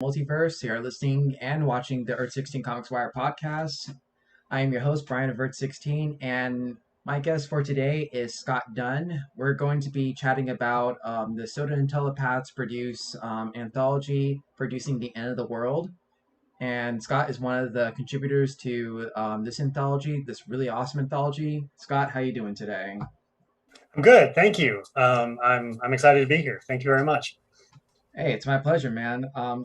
Multiverse. You are listening and watching the Earth 16 Comics Wire podcast. I am your host, Brian of Earth 16, and my guest for today is Scott Dunn. We're going to be chatting about the Soda and Telepaths produce anthology, Producing the End of the World. And Scott is one of the contributors to this anthology, this really awesome anthology. Scott, how you doing today? I'm good, thank you. I'm excited to be here. Thank you very much. Hey, it's my pleasure, man. Um,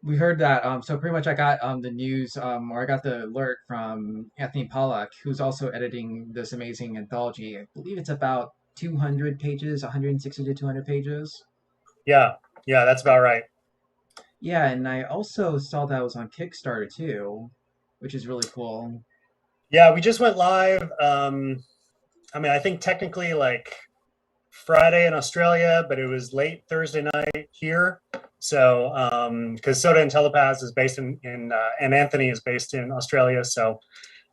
we heard that. So pretty much, I got the news, or I got the alert from Anthony Pollack, who's also editing this amazing anthology. I believe it's about 200 pages, 160 to 200 pages. Yeah, yeah, that's about right. Yeah, and I also saw that was on Kickstarter too, which is really cool. Yeah, we just went live. I think technically like Friday in Australia, but it was late Thursday night here. So, because Soda and Telepaths is based in and Anthony is based in Australia, so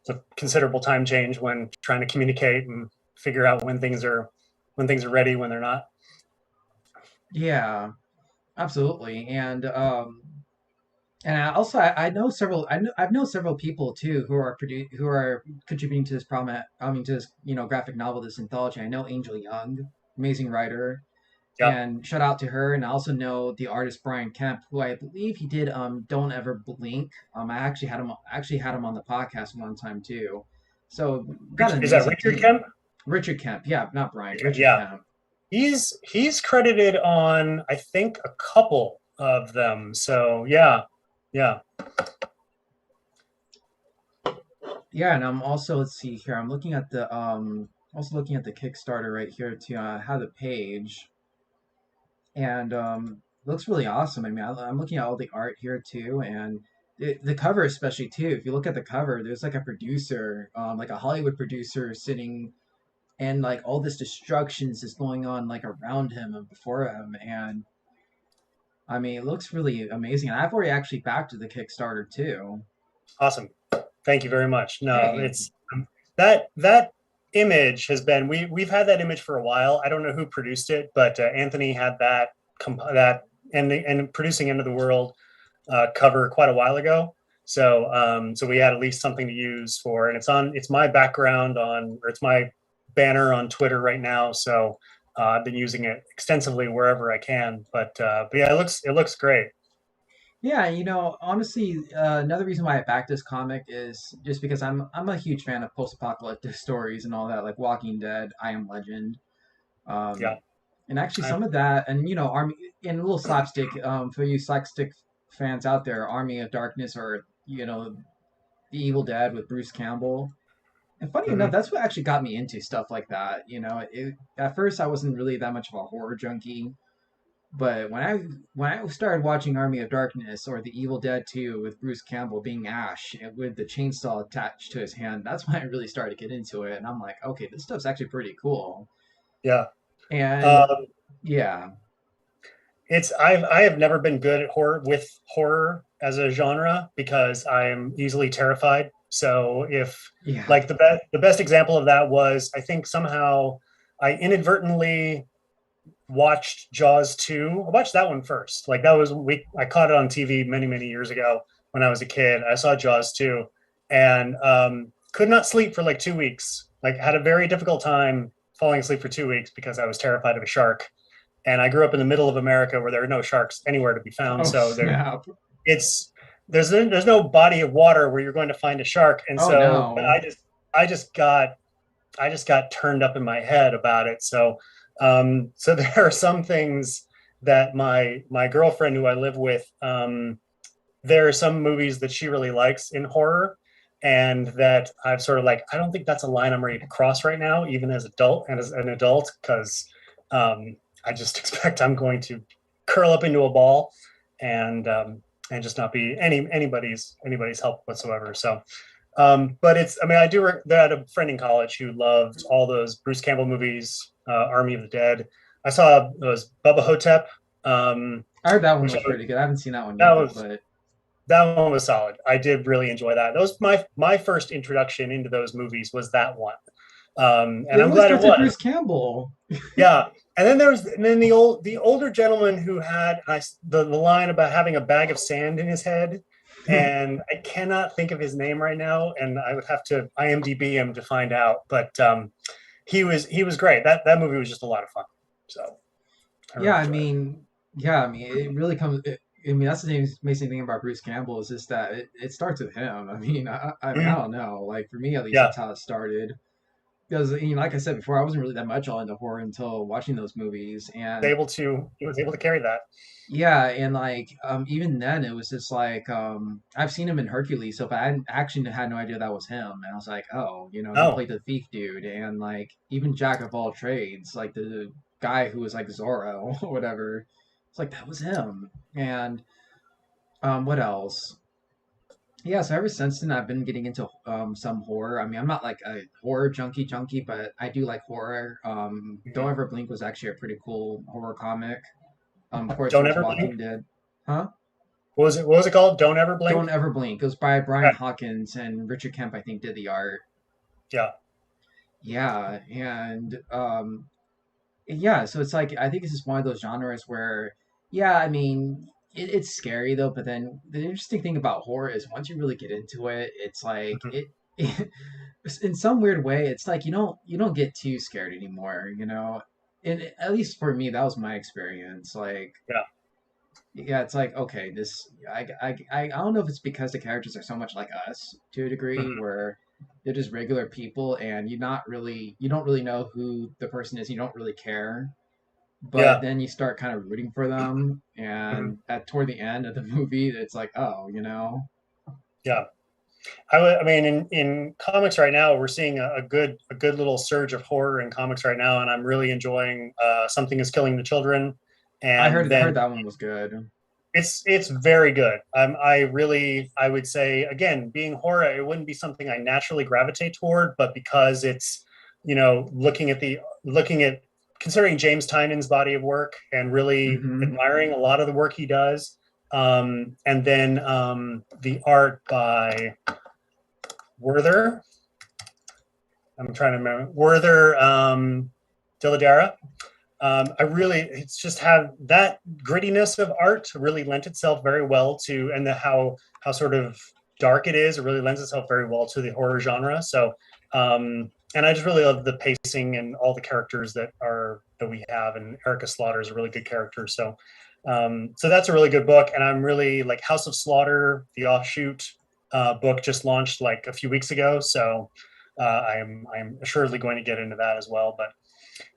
it's a considerable time change when trying to communicate and figure out when things are ready, when they're not. Yeah, absolutely. And I know several I've known several people too who are contributing to this problem. I mean to this graphic novel, this anthology. I know Angel Young, amazing writer, Yeah. and shout out to her. And I also know the artist Brian Kemp, who I believe he did Don't Ever Blink. I actually had him on the podcast one time too. So got an Is that amazing Richard team. Kemp? Richard Kemp, yeah, not Brian, Richard Yeah. Kemp. He's credited on I think a couple of them. So yeah, yeah, Yeah, and I'm also, let's see here. I'm looking at the also looking at the Kickstarter right here to have the page, and looks really awesome. I mean, I'm looking at all the art here too, and the cover especially too. If you look at the cover, there's like a producer, like a Hollywood producer sitting, and like all this destructions is going on like around him and before him, and I mean, it looks really amazing. And I've already actually backed the Kickstarter too. awesome. Thank you very much. No, Hey, it's that image has been we've had that image for a while. I don't know who produced it, but Anthony had that and producing End of the World cover quite a while ago. So we had at least something to use for, and it's my background on, or it's my banner on Twitter right now. So I've been using it extensively wherever I can. But yeah, it looks great. yeah, honestly, another reason why I backed this comic is just because I'm a huge fan of post-apocalyptic stories and all that, like Walking Dead, I Am Legend, Yeah. um, and actually I, some of that, and Army, and a little slapstick, for you slapstick fans out there, Army of Darkness, or The Evil Dead with Bruce Campbell. And funny enough, mhm. that's what actually got me into stuff like that. At first I wasn't really that much of a horror junkie, but when I started watching Army of Darkness or The Evil Dead 2 with Bruce Campbell being Ash and with the chainsaw attached to his hand, that's when I really started to get into it. And I'm like, okay, this stuff's actually pretty cool. Yeah. And Um, yeah, I have never been good at horror as a genre because I am easily terrified. So if yeah. like the best example of that was, I think somehow I inadvertently watched Jaws 2. I watched that one first. Like that was I caught it on TV many, many years ago when I was a kid. I saw Jaws 2 and could not sleep for like 2 weeks. Like had a very difficult time falling asleep for 2 weeks because I was terrified of a shark. And I grew up in the middle of America where there are no sharks anywhere to be found. Oh, So snap. it's there's no body of water where you're going to find a shark. And Oh, so no. I just got I just got turned up in my head about it. So there are some things that my girlfriend who I live with, there are some movies that she really likes in horror, and that I've sort of like, I don't think that's a line I'm ready to cross right now, even as an adult, because I just expect I'm going to curl up into a ball and and just not be anybody's help whatsoever. But I had a friend in college who loved all those Bruce Campbell movies, Army of the Dead. I saw those Bubba Hotep, I heard that one which was pretty good. I haven't seen that one that yet, was but that one was solid. I did really enjoy that. That was my first introduction into those movies was that one, and it I'm always glad it starts with was. Bruce Campbell. Yeah, And then the older gentleman who had the line about having a bag of sand in his head, and I cannot think of his name right now, and I would have to IMDb him to find out. But he was great. That movie was just a lot of fun. So I Yeah, really I enjoyed it. mean, yeah, I mean, it really comes. I mean, that's the amazing thing about Bruce Campbell is just that it starts with him. I mean, I mean, I Mhm. don't know. Like for me, at least, Yeah, that's how it started. Because like I said before, I wasn't really that much all into horror until watching those movies, and he was able to carry that. yeah, and like even then, it was just like I've seen him in Hercules, so if I hadn't, actually had no idea that was him, and I was like, oh, he Oh, played the thief dude, and like even Jack of all trades, like the guy who was like Zorro or whatever, it's like that was him, and what else? Yeah, so ever since then, I've been getting into some horror. I mean, I'm not like a horror junkie, but I do like horror. Don't mhm. Ever Blink was actually a pretty cool horror comic. Of course, there Don't was ever blink. Walking Dead. Huh? What was it? What was it called? Don't ever blink. Don't Ever Blink. It was by Brian Okay. Hawkins and Richard Kemp, I think, did the art. Yeah. Yeah, and yeah, so it's like I think it's just one of those genres where, yeah, I mean, it's scary though, but then the interesting thing about horror is once you really get into it, it's like Mhm. it in some weird way, it's like you don't get too scared anymore, you know? And at least for me, that was my experience. Like, Yeah. yeah, it's like okay, this I don't know if it's because the characters are so much like us to a degree Mhm. where they're just regular people and you don't really know who the person is, you don't really care, but Yeah. then you start kind of rooting for them, Mhm. and at toward the end of the movie, it's like oh, Yeah. I mean, in comics right now, we're seeing a good little surge of horror in comics right now, and I'm really enjoying Something Is Killing the Children, I and heard then that one was good. it's very good. I would say again, being horror, it wouldn't be something I naturally gravitate toward, but because it's looking at considering James Tynion's body of work and really Hmm. admiring a lot of the work he does, and then the art by Werther. I'm trying to remember Werther Dilladara. I really, it's just have that grittiness of art really lent itself very well to, and how sort of dark it is. It really lends itself very well to the horror genre. So, and I just really love the pacing and all the characters that we have. And Erica Slaughter is a really good character. So, so that's a really good book. And I'm really like House of Slaughter, the offshoot book just launched like a few weeks ago. So, I am assuredly going to get into that as well. But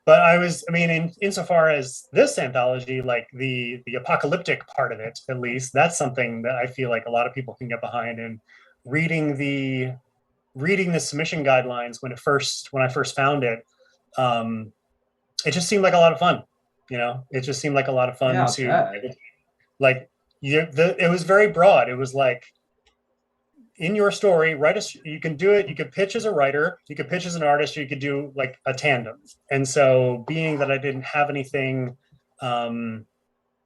I mean, insofar as this anthology, like the apocalyptic part of it, at least, that's something that I feel like a lot of people can get behind. And reading the reading the submission guidelines when I first found it, um, it just seemed like a lot of fun. It just seemed like a lot of Yeah, fun I'll to bet. like it was very broad. It was like in your story, you can do it. You could pitch as a writer, you could pitch as an artist, or you could do like a tandem. And so, being that I didn't have anything, um,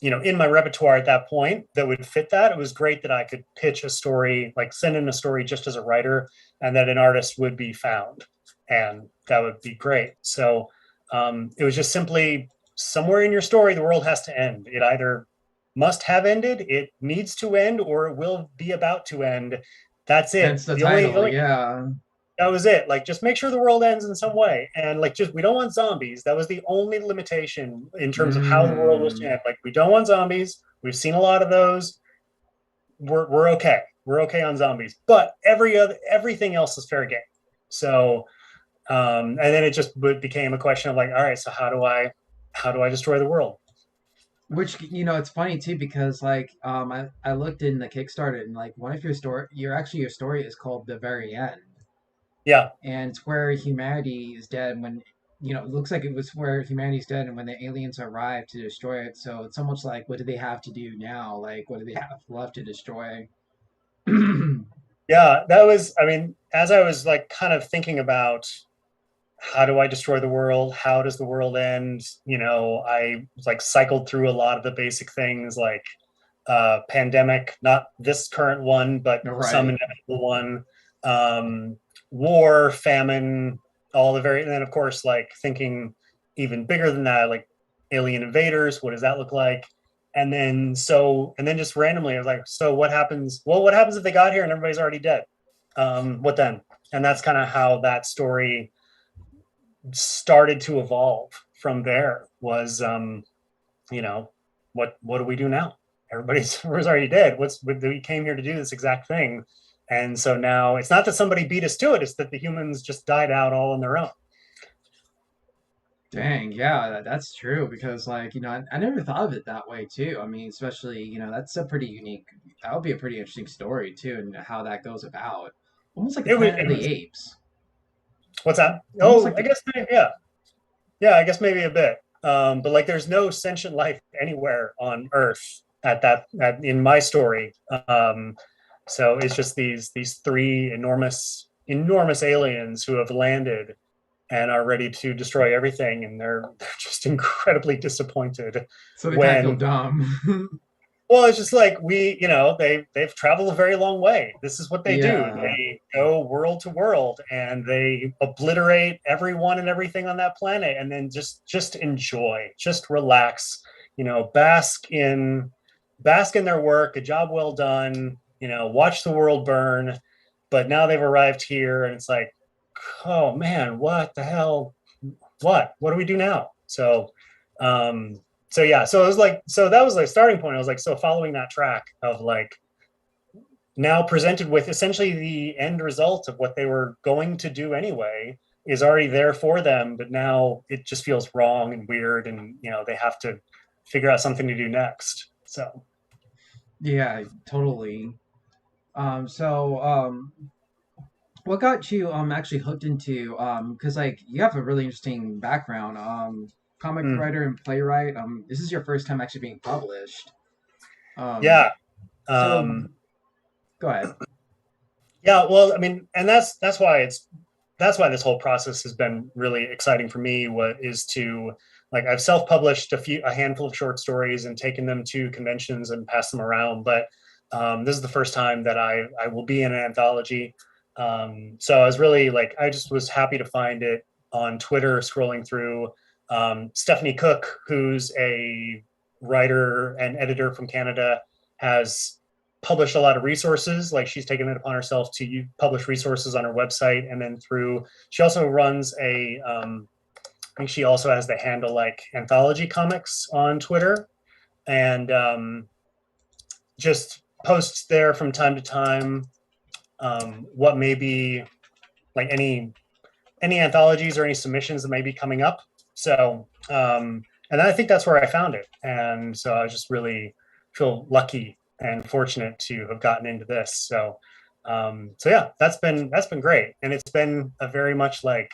in my repertoire at that point that would fit that, it was great that I could pitch a story, like send in a story just as a writer, and that an artist would be found, and that would be great. So, it was just simply somewhere in your story, the world has to end. It either must have ended, it needs to end, or it will be about to end. That's it. Hence the The only, the title. only Yeah. that was it. Like, just make sure the world ends in some way, and like, just we don't want zombies. That was the only limitation in terms of how the world was to Mm. end. Like, we don't want zombies. We've seen a lot of those. We're okay. We're okay on zombies, but everything else is fair game. So, and then it just became a question of like, all right, so how do I destroy the world? Which it's funny too because like I looked in the Kickstarter and like one of your story is called The Very End, Yeah, and it's where humanity is dead when it looks like it was where humanity's dead and when the aliens arrive to destroy it. So it's almost like what do they have to do now? Like what do they have left to destroy? yeah. That was. I mean, as I was like kind of thinking about how do I destroy the world? How does the world end? I like cycled through a lot of the basic things like pandemic, not this current one, but some Right. inevitable one, war, famine, and then of course like thinking even bigger than that, like alien invaders. What does that look like? And then just randomly, I was like, so what happens? Well, what happens if they got here and everybody's already dead? What then? And that's kind of how that story started to evolve from there. Was you know, what do we do now? Everybody's already dead. We came here to do this exact thing, and so now it's not that somebody beat us to it; it's that the humans just died out all on their own. Dang, yeah, that's true because like, I never thought of it that way too. I mean, especially, that's a pretty unique, that would be a pretty interesting story too, and how that goes about. Almost like the Planet It of the was Apes. what's that? Almost Oh, like I the guess yeah, yeah, I guess maybe a bit. But like, there's no sentient life anywhere on Earth in my story. So it's just these three enormous aliens who have landed and are ready to destroy everything, and they're just incredibly disappointed so they kind of feel when. dumb. Well, it's just like they've traveled a very long way. This is what they do. Yeah. They go world to world and they obliterate everyone and everything on that planet, and then just enjoy, just relax, bask in their work, a job well done, watch the world burn. But now they've arrived here, and it's like, oh man, what the hell? What do we do now? Um, so yeah, so it was like, so that was like starting point. I was like, so following that track of like now presented with essentially the end result of what they were going to do anyway is already there for them, but now it just feels wrong and weird, and they have to figure out something to do next. So Yeah, totally. So, what got you actually hooked into because like you have a really interesting background, comic mm, writer and playwright. This is your first time actually being published. Um, yeah, so um, go ahead. yeah. Well, I mean, and that's why this whole process has been really exciting for me. What is to like I've self-published a handful of short stories and taken them to conventions and passed them around, but this is the first time that I will be in an anthology. So I was really like I just was happy to find it on Twitter, scrolling through. Stephanie Cook, who's a writer and editor from Canada, has published a lot of resources. Like she's taken it upon herself to publish resources on her website, and then she also runs I think she also has the handle like Anthology Comics on Twitter, and just posts there from time to time what may be like any anthologies or any submissions that may be coming up. So and I think that's where I found it, and so I just really feel lucky and fortunate to have gotten into this. So yeah, that's been great, and it's been a very much like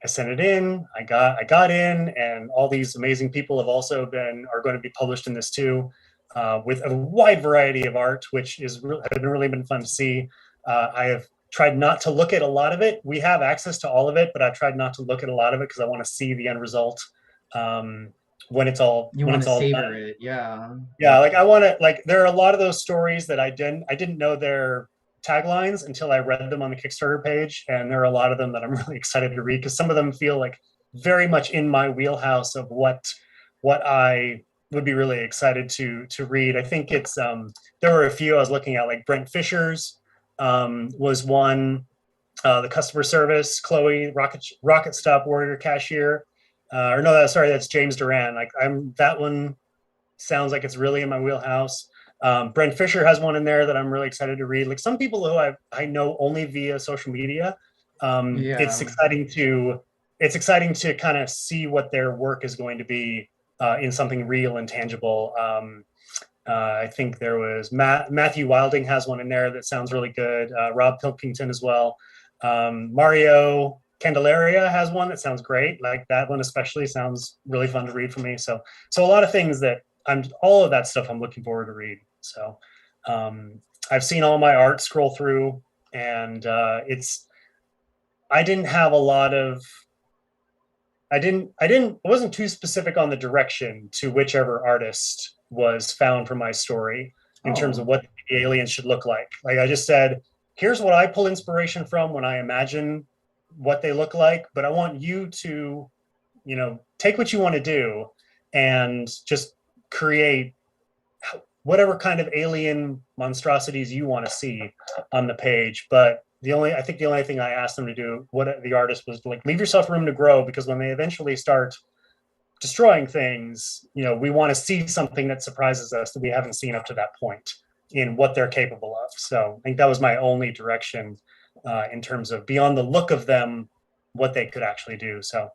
I sent it in, I got in, and all these amazing people are going to be published in this too, with a wide variety of art, which has really been fun to see. I have tried not to look at a lot of it. We have access to all of it, but I've tried not to look at a lot of it because I want to see the end result um, You when want it's to all savor done. it, yeah. Yeah, like I want to like there are a lot of those stories that I didn't know their taglines until I read them on the Kickstarter page, and there are a lot of them that I'm really excited to read because some of them feel like very much in my wheelhouse of what I would be really excited to read. I think it's there were a few I was looking at, like Brent Fisher's was one, the customer service, Chloe Rocket Stop Warrior Cashier, or no, sorry, that's James Duran. Like that one sounds like it's really in my wheelhouse. Brent Fisher has one in there that I'm really excited to read. Like some people who I know only via social media. Yeah. It's exciting to kind of see what their work is going to be in something real and tangible. I think there was Matthew Wilding has one in there that sounds really good. Rob Pilkington as well. Mario Candelaria has one that sounds great. Like that one especially sounds really fun to read for me. So a lot of things that all of that stuff I'm looking forward to read. So I've seen all my art scroll through, and I didn't have a lot of I wasn't too specific on the direction to whichever artist was found for my story in terms of Oh, what the aliens should look like. Like I just said, here's what I pull inspiration from when I imagine what they look like, but I want you to take what you want to do and just create whatever kind of alien monstrosities you want to see on the page. But I think the only thing I asked them to do, what the artist was like, leave yourself room to grow, because when they eventually start destroying things, we want to see something that surprises us that we haven't seen up to that point in what they're capable of. So I think that was my only direction in terms of beyond the look of them, what they could actually do. So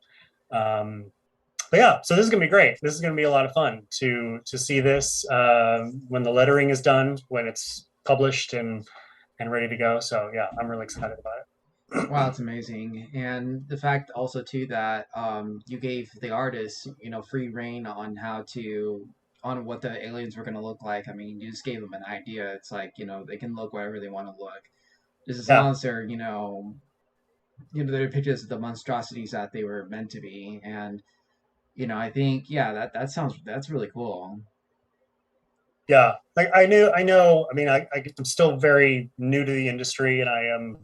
but yeah, so this is gonna be great. This is gonna be a lot of fun to see this when the lettering is done, when it's published and ready to go. So yeah, I'm really excited about Wow, it. it's amazing. And the fact also too that you gave the artists, free reign on how to on what the aliens were going to look like. I mean, you just gave them an idea. It's like, they can look whatever they want to look. Just as Yeah, long as they're, they're pictures of the monstrosities that they were meant to be. And, I think, yeah, that's really cool. yeah. Like I know. I mean, I'm still very new to the industry, and I am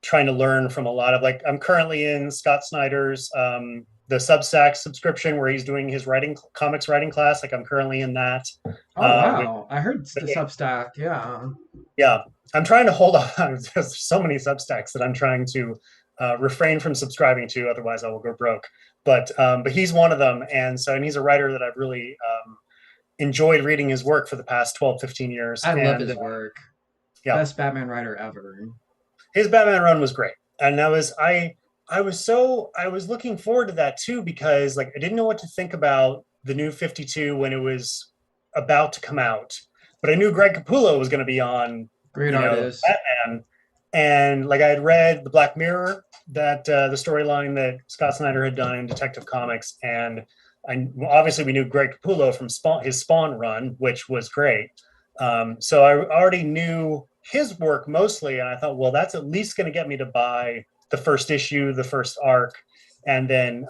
trying to learn from a lot of like I'm currently in Scott Snyder's the Substack subscription where he's doing his comics writing class. Like I'm currently in that. Oh, With wow. I heard the Substack. Yeah. Yeah, I'm trying to hold on. There's so many Substacks that I'm trying to refrain from subscribing to, otherwise I will go broke. But he's one of them, and he's a writer that I've really enjoyed reading his work for the past 12, 15 years. I love And his work. yeah, Best Batman writer ever. his Batman run was great, and I was looking forward to that too, because like I didn't know what to think about the new 52 when it was about to come out, but I knew Greg Capullo was going to be on, Great artist. Batman, and like I had read the Black Mirror, that the storyline that Scott Snyder had done in Detective Comics, and obviously we knew Greg Capullo from his Spawn run, which was great. So I already knew his work mostly, and I thought, well, that's at least going to get me to buy the first issue, the first arc, and then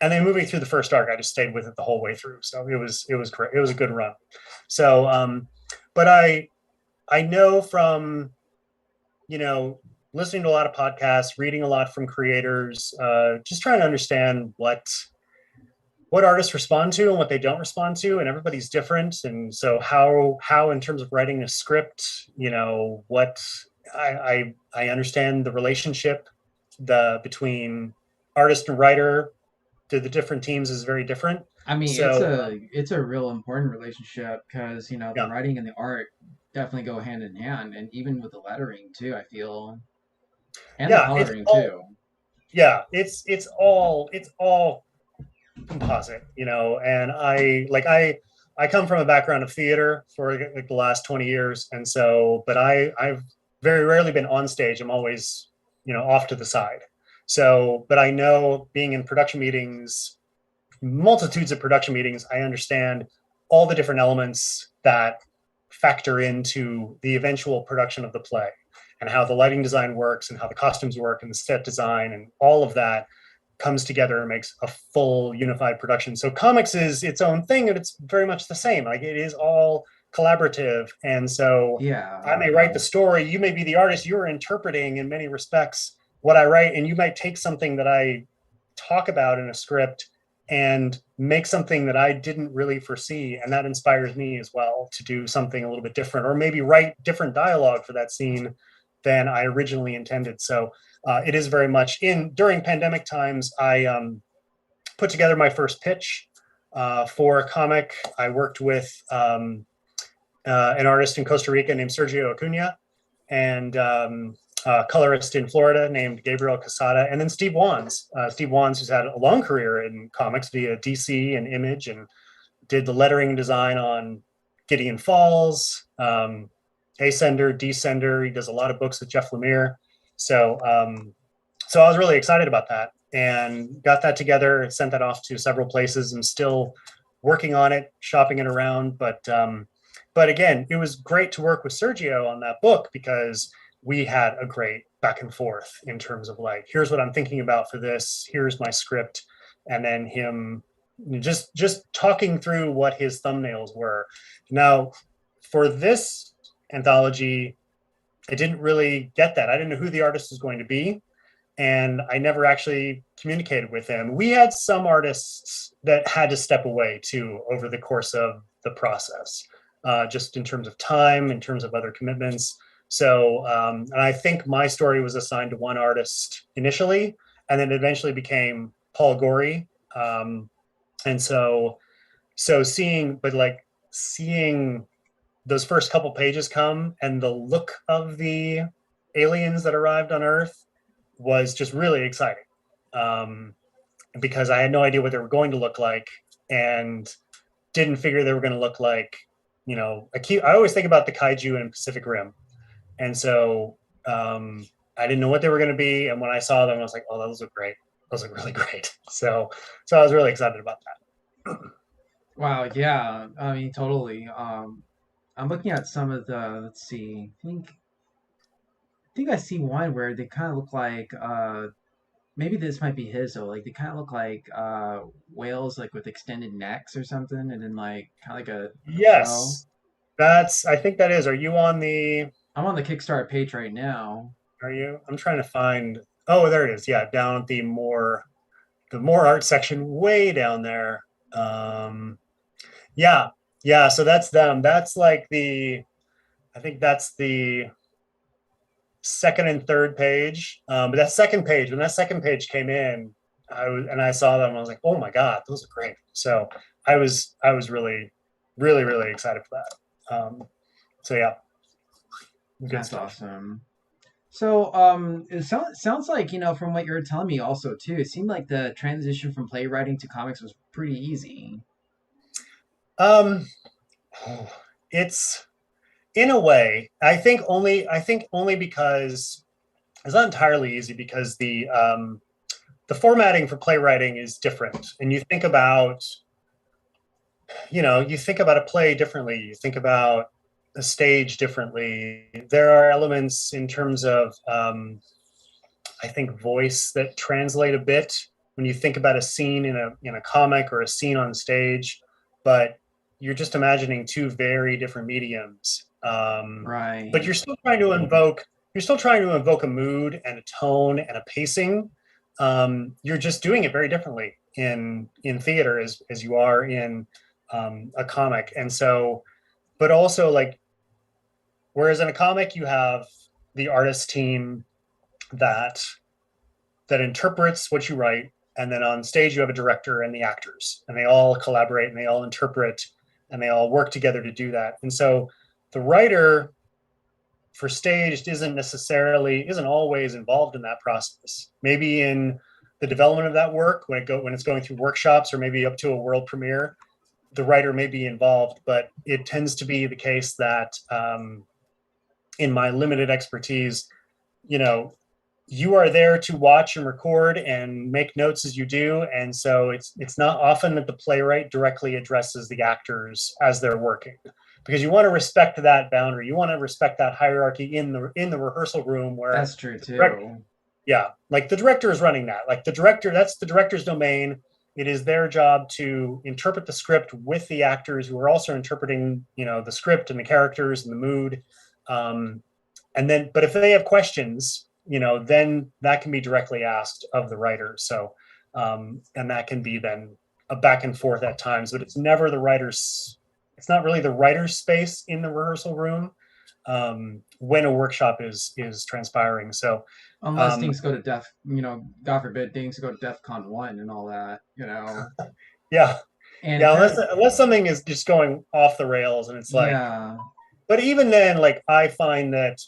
moving through the first arc, I just stayed with it the whole way through. So it was great. It was a good run. So, but I know from listening to a lot of podcasts, reading a lot from creators, just trying to understand what artists respond to and what they don't respond to, and everybody's different. And so how in terms of writing a script, what I understand the relationship between artist and writer to the different teams is very different. I mean, it's So a real important relationship because the yeah, writing and the art definitely go hand in hand, and even with the lettering too, I feel, and the yeah, it's coloring all too. yeah, it's all composite, and I come from a background of theater for like the last 20 years, and so but I've very rarely been on stage. I'm always off to the side. So but I know, being in production meetings, multitudes of production meetings, I understand all the different elements that factor into the eventual production of the play, and how the lighting design works, and how the costumes work, and the set design, and all of that comes together and makes a full unified production. So comics is its own thing, and it's very much the same. Like it is all collaborative. And so Yeah, I may write the story, you may be the artist, you're interpreting in many respects what I write, and you might take something that I talk about in a script and make something that I didn't really foresee. And that inspires me as well to do something a little bit different, or maybe write different dialogue for that scene than I originally intended. So it is very much during pandemic times. I put together my first pitch for a comic. I worked with an artist in Costa Rica named Sergio Acuna, and a colorist in Florida named Gabriel Casada, and then Steve Wands. Steve Wands, who's had a long career in comics via DC and Image, and did the lettering and design on Gideon Falls, Ascender, Descender. He does a lot of books with Jeff Lemire. So, so I was really excited about that, and got that together, sent that off to several places. I'm still working on it, shopping it around. But again, it was great to work with Sergio on that book, because we had a great back and forth in terms of like, here's what I'm thinking about for this, here's my script, and then him just talking through what his thumbnails were. Now, for this anthology, I didn't really get that. I didn't know who the artist was going to be. and I never actually communicated with him. We had some artists that had to step away too over the course of the process, just in terms of time, in terms of other commitments. So, and I think my story was assigned to one artist initially, and then eventually became Paul Gorey. And so seeing, but like seeing those first couple pages come and the look of the aliens that arrived on Earth was just really exciting, um, because I had no idea what they were going to look like and didn't figure they were going to look like, I always think about the kaiju in Pacific Rim. And so I didn't know what they were going to be. And when I saw them, I was like, oh, those look great. Those look really great. So I was really excited about that. Wow, yeah. I mean, totally. I'm looking at some of the, let's see. I think I see one where they kind of look like maybe this might be his though. Like they kind of look like whales like with extended necks or something, and then like kind of like a shell. Yes, I think that is. Are you on the, I'm on the Kickstarter page right now. are you? I'm trying to find, oh, there it is. Yeah, down at the more art section way down there. Um, yeah, yeah. So that's them. That's like I think that's the second and third page. But that second page, when that second page came in, I saw them. I was like, oh my god, those are great. So I was really, really, really excited for that. So yeah, good That's stuff. awesome. So, it sounds like, from what you're telling me also too, it seemed like the transition from playwriting to comics was pretty easy. Um, it's in a way. I think only because it's not entirely easy because the formatting for playwriting is different, and you think about a play differently. You think about a stage differently. There are elements in terms of, I think, voice that translate a bit when you think about a scene in a comic or a scene on stage, but you're just imagining two very different mediums. But Right. you're still trying to invoke a mood and a tone and a pacing. You're just doing it very differently in theater as you are in a comic. And so, but also, like, whereas in a comic you have the artist team that interprets what you write, and then on stage you have a director and the actors, and they all collaborate and they all interpret and they all work together to do that. And so the writer for staged isn't always involved in that process. Maybe in the development of that work, when it's going through workshops or maybe up to a world premiere, the writer may be involved, but it tends to be the case that, in my limited expertise, you know, you are there to watch and record and make notes as you do, and so it's not often that the playwright directly addresses the actors as they're working, because you want to respect that boundary, you want to respect that hierarchy in the rehearsal room where That's true the direct, too. yeah, like the director is running that, like the director, that's the director's domain. It is their job to interpret the script with the actors who are also interpreting, the script and the characters and the mood. um, and then, but if they have questions, then that can be directly asked of the writer. So, and that can be then a back and forth at times, but it's not really the writer's space in the rehearsal room, when a workshop is transpiring. So, Unless um, things go to God forbid, things go to DEF CON 1 and all that. yeah, And it yeah, kind unless of, unless something is just going off the rails, and it's like, yeah. but even then, like, I find that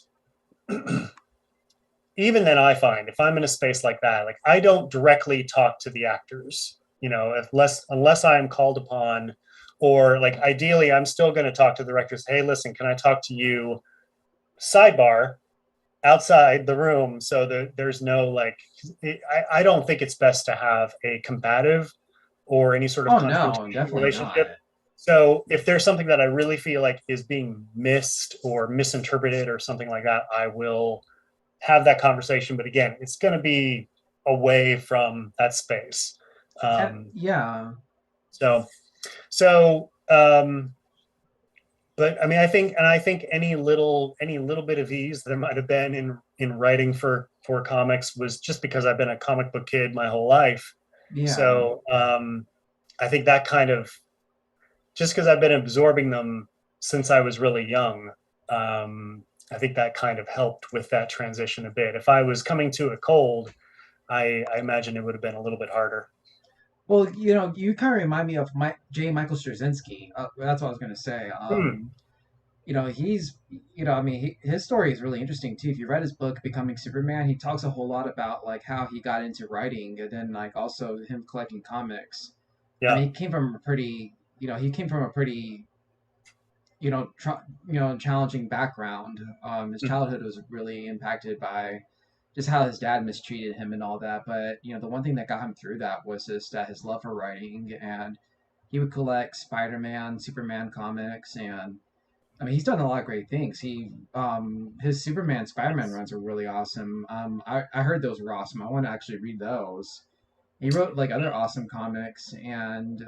even then I find if I'm in a space like that, like, I don't directly talk to the actors, unless I'm called upon, or like ideally I'm still going to talk to the directors. Hey, listen, can I talk to you sidebar outside the room, so that there's no, like, I don't think it's best to have a combative or any sort of Oh no, confrontational definitely relationship. not. So if there's something that I really feel like is being missed or misinterpreted or something like that, I will have that conversation. But again, it's going to be away from that space. Yeah. Um, so so um, but I mean, I think any little bit of ease there might have been in writing for comics was just because I've been a comic book kid my whole life. Yeah. So I think that kind of, just because I've been absorbing them since I was really young, I think that kind of helped with that transition a bit. If I was coming to it cold, I imagine it would have been a little bit harder. Well, you kind of remind me of Michael Straczynski. That's what I was going to say. Hmm. He's, I mean, his story is really interesting too. If you read his book, Becoming Superman, he talks a whole lot about like how he got into writing and then like also him collecting comics. I Yeah. mean, he came from a pretty, challenging background. His Mhm. childhood was really impacted by just how his dad mistreated him and all that. But the one thing that got him through that was just his love for writing, and he would collect Spider-Man, Superman comics, and I mean he's done a lot of great things. His Superman, Spider-Man runs are really awesome. I heard those were awesome. I want to actually read those. He wrote like other awesome comics, and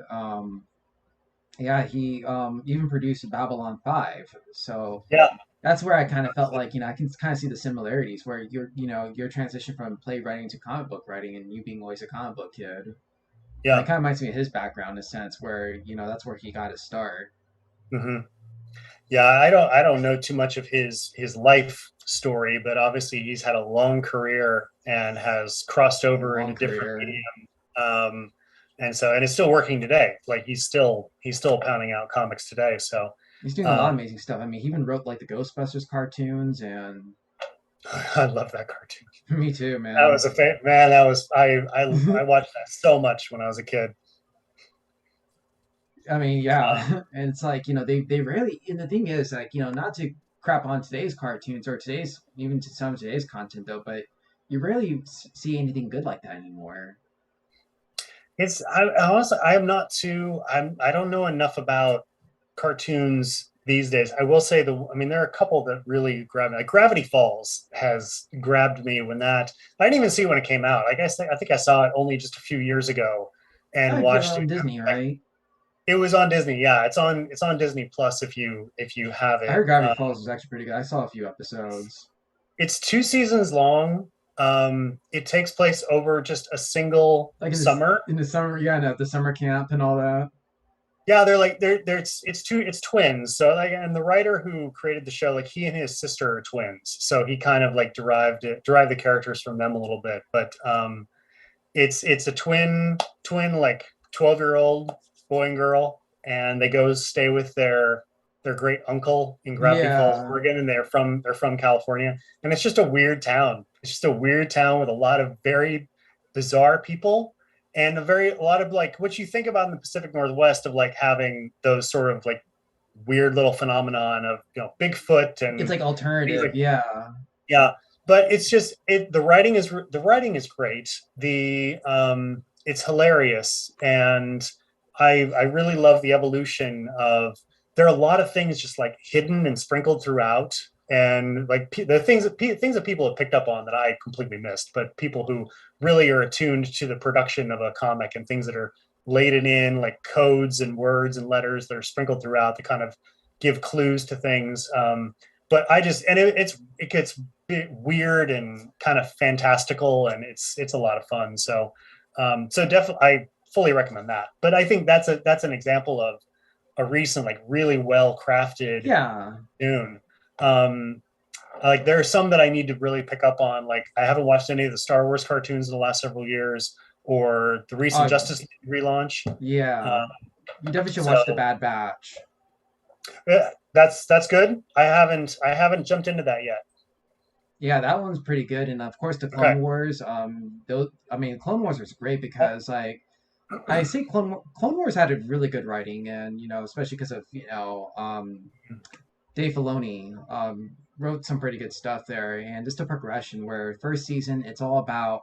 yeah, he even produced Babylon 5. So Yeah. that's where I kind of felt like, I can kind of see the similarities where your transition from playwriting to comic book writing and you being always a comic book kid. And it Yeah. kind of reminds me of his background in a sense where, that's where he got his start. Hmm. Yeah. I don't know too much of his life story, but obviously he's had a long career and has crossed A over long into different career. media. Um, and it's still working today. Like he's still pounding out comics today. So He's doing a lot of um, amazing stuff. I mean, he even wrote like the Ghostbusters cartoons and I love that cartoon. me too, That man. was a man. That was I watched that so much when I was a kid. I mean, Uh, yeah, and it's like they rarely. And the thing is, like not to crap on today's cartoons or today's even to some of today's content though, but you rarely see anything good like that anymore. it's I honestly I am not too I don't know enough about cartoons these days. I will say I mean there are a couple that really grab me. Like Gravity Falls has grabbed me when that I didn't even see it when it came out. I think I saw it only just a few years ago and I get it watched it. on Disney, Like right? it was on Disney. Yeah, it's on Disney Plus if you have I it. heard Gravity Falls was actually pretty good. I saw a few episodes. It's 2 seasons long. It takes place over just a single Like summer. in the summer, yeah, no, the summer camp and all that. Yeah, they're like they're it's twins. So like, and the writer who created the show, like he and his sister are twins. So he kind of like derived the characters from them a little bit. But it's a twin like 12-year-old boy and girl, and they go stay with their great uncle in Gravity Falls, Yeah, Oregon, and they're from California, and it's just a weird town. It's just a weird town with a lot of very bizarre people and a lot of like what you think about in the Pacific Northwest of like having those sort of like weird little phenomenon of Bigfoot it's and like things alternative. like Yeah, yeah, but it's just the writing is great. It's hilarious, and I really love the evolution of. There are a lot of things just like hidden and sprinkled throughout, and like the things that people have picked up on that I completely missed. But people who really are attuned to the production of a comic and things that are laden in like codes and words and letters that are sprinkled throughout to kind of give clues to things. But I just and it gets weird and kind of fantastical, and it's a lot of fun. So definitely, I fully recommend that. But I think that's an example of a recent, like really well crafted yeah. Dune. Um, like there are some that I need to really pick up on. Like I haven't watched any of the Star Wars cartoons in the last several years, or the recent Oh, Justice League relaunch. Uh, yeah. You definitely should so watch The Bad Batch. that's good. I haven't jumped into that yet. Yeah, that one's pretty good, and of course the Okay. Clone Wars. Those, I mean, Clone Wars was great because like I see Clone Wars had a really good writing, and especially because of Dave Filoni wrote some pretty good stuff there, and just a progression where first season it's all about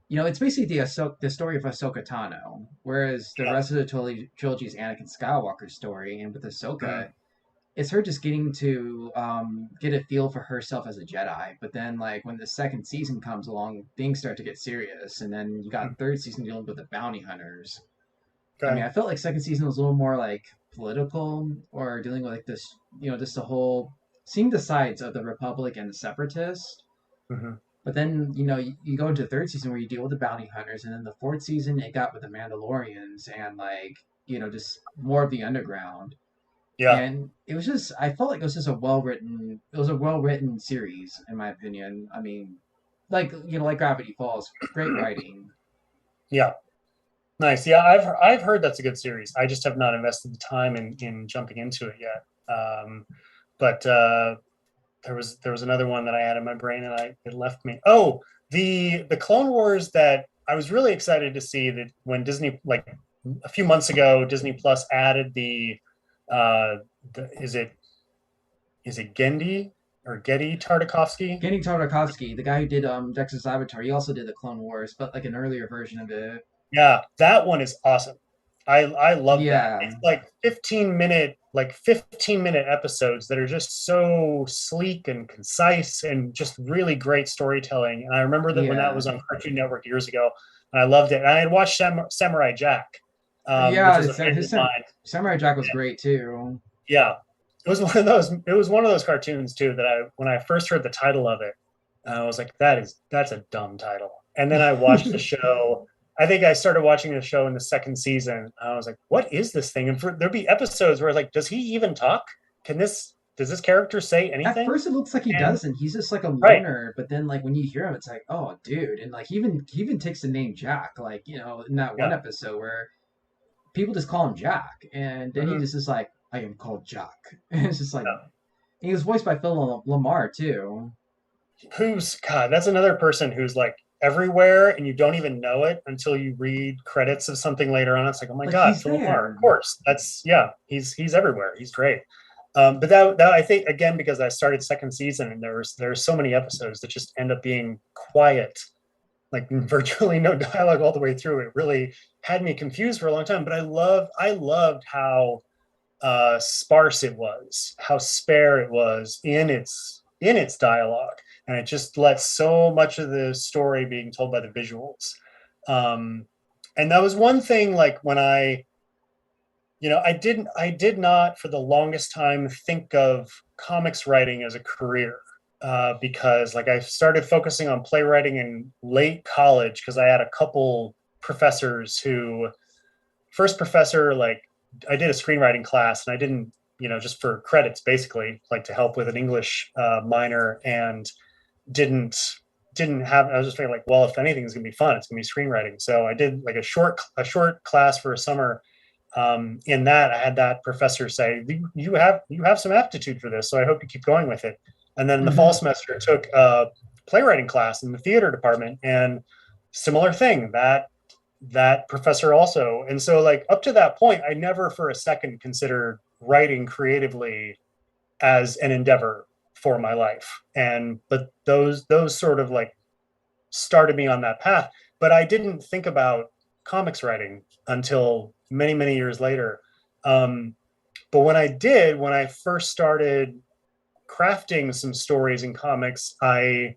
it's basically the story of Ahsoka Tano, whereas the Yeah. rest of the trilogy is Anakin Skywalker's story, and with Mhm. Ahsoka, it's her just getting to get a feel for herself as a Jedi. But then, like when the second season comes along, things start to get serious, and then you got third season dealing with the bounty hunters. I mean, Okay. I felt like second season was a little more like political or dealing with like this, just the whole seeing the sides of the Republic and the Separatists. Hmm. But then, you go into the third season where you deal with the bounty hunters, and then the fourth season it got with the Mandalorians and like, just more of the underground. Yeah. And it was just, I felt like it was just a well written series, in my opinion. I mean, like Gravity Falls, great writing. Yeah. Nice. Yeah, I've heard that's a good series. I just have not invested the time in jumping into it yet. But there was another one that I had in my brain and it left me. Oh, the Clone Wars that I was really excited to see that when Disney, like a few months ago, Disney Plus added uh is it Gendy or Getty Tartakovsky? Genny Tartakovsky, the guy who did Dexter's Laboratory, he also did the Clone Wars, but like an earlier version of it. Yeah, that one is awesome. I love that. Yeah, It's like 15-minute episodes that are just so sleek and concise and just really great storytelling. And I remember that when that yeah, was on Cartoon Network years ago, and I loved it. And I had watched Samurai Jack, which yeah. is a favorite of mine. Samurai Jack was great too. Yeah, it was one of those. It was one of those cartoons too that when I first heard the title of it, I was like, that's a dumb title. And then I watched the show. I think I started watching the show in the second season. I was like, what is this thing? And there'd be episodes where like, does he even talk? Does this character say At anything? first, it looks like he And doesn't. He's just like a right, loner. But then, like when you hear him, it's like, oh, dude. And like he even takes the name Jack. Like in that one yeah, episode where people just call him Jack, and then he mhm, just is like, I am called Jack. And it's just like yeah. he was voiced by Phil Lamar too. Who's God? That's another person who's like everywhere, and you don't even know it until you read credits of something later on. It's like, oh my Like God, he's Phil Lamar. Of there. course, that's yeah. He's everywhere. He's great. But that I think again because I started second season and there's so many episodes that just end up being quiet, like virtually no dialogue all the way through. It really had me confused for a long time. But I loved how sparse it was, how spare it was in its dialogue, and it just let so much of the story being told by the visuals. Um, and that was one thing, like when I did not for the longest time think of comics writing as a career. Because like I started focusing on playwriting in late college because I had a couple professors who first professor, like I did a screenwriting class and I didn't, just for credits basically, like to help with an English minor, and didn't didn't have. I was just thinking like, well, if anything's gonna be fun, it's gonna be screenwriting. So I did like a short class for a summer. In that, I had that professor say, "You have some aptitude for this, so I hope you keep going with it." And then in the fall Hmm. semester, I took a playwriting class in the theater department, and similar thing that professor also. And so like up to that point, I never for a second considered writing creatively as an endeavor for my life. And but those sort of like started me on that path. But I didn't think about comics writing until many, many years later. Um, but when I first started crafting some stories in comics, I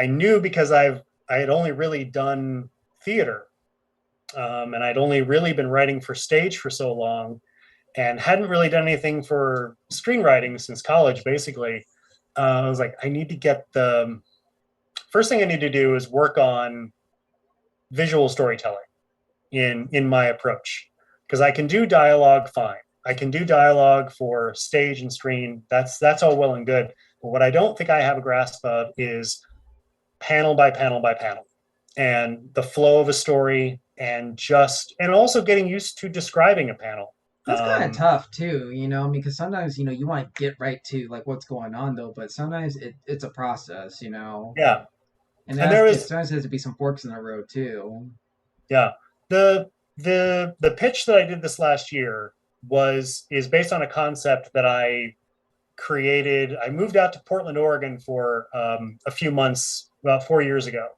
knew because I had only really done theater, and I'd only really been writing for stage for so long and hadn't really done anything for screenwriting since college, basically. I was like, I need to get the first thing I need to do is work on visual storytelling in my approach because I can do dialogue fine. I can do dialogue for stage and screen. That's all well and good. But what I don't think I have a grasp of is panel by panel by panel and the flow of a story and also getting used to describing a panel. That's kind of Um, tough too, because sometimes you want to get right to like what's going on though, but sometimes it's a process. yeah, And and there it was sometimes has to be some forks in the road too. yeah the pitch that I did this last year is based on a concept that I created. I moved out to Portland, Oregon for a few months about 4 years ago,